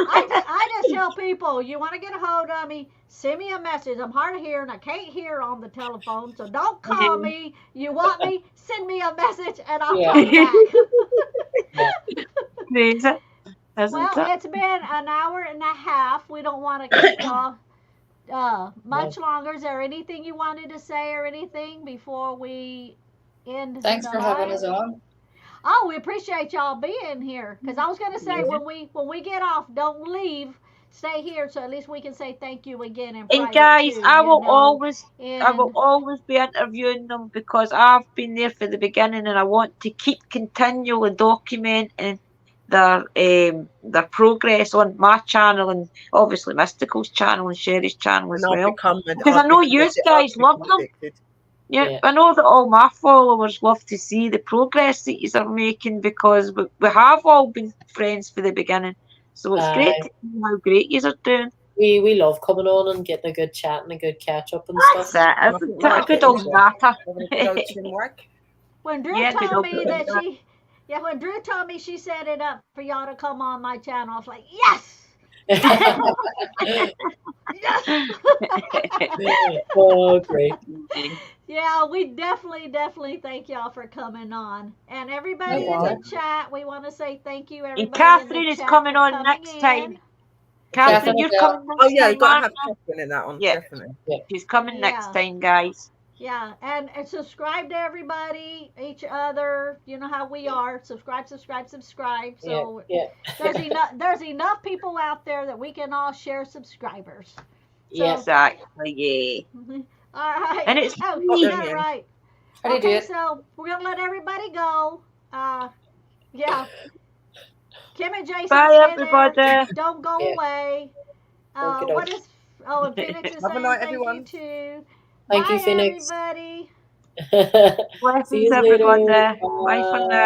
I just tell people, you want to get a hold of me, send me a message. I'm hard of hearing. I can't hear on the telephone, so don't call me. You want me, send me a message, and I'll Yeah. call you back. Crazy, isn't Well, it? it's been an hour and a half. We don't want to keep y'all much longer. Is there anything you wanted to say or anything before we end Thanks the for having live? us on. Oh, we appreciate y'all being here. Because I was gonna say Yeah. when we get off, don't leave. Stay here so at least we can say thank you again in And private guys, too. I You will know, I will and always be interviewing them because I've been there for the beginning and I want to keep continually documenting their progress on my channel and obviously Mystical's channel and Sherry's channel as And well. Because I know you guys love them. Yeah, Yeah. I know that all my followers love to see the progress that you are making because we have all been friends for the beginning. So it's great to see how great you are doing. We love coming on and getting a good chat and a good catch up and That's stuff. it. Isn't it a good old natter? when Drew Yeah, good told old me that when Drew told me she set it up for y'all to come on my channel, I was like, yes. Yes. Oh, great. Yeah, we definitely thank y'all for coming on. And everybody No in the bother. chat, we want to say thank you, And everybody in the Catherine is chat coming for on coming next in. time. Catherine Catherine, you're will. coming Oh next yeah, time, you've got to aren't have you? Catherine in that one, Yeah. definitely. She's coming next Yeah. time, guys. Yeah, and subscribe to everybody, each other. You know how we are. Subscribe. So Yeah. there's enough people out there that we can all share subscribers. So, Yeah. Exactly, yeah. all right. And it's Oh, free. yeah, right. How do you do Okay, it? so we're gonna let everybody go. Yeah. Kim and Jason, Bye, stay everybody. there. Don't go Yeah. away. Okie What doke. is? Oh, and Phoenix is Have a saying night, thank you everyone. too. Thank you, Bye, Phoenix. everybody. See Blessings, you everybody. later. Bye for now.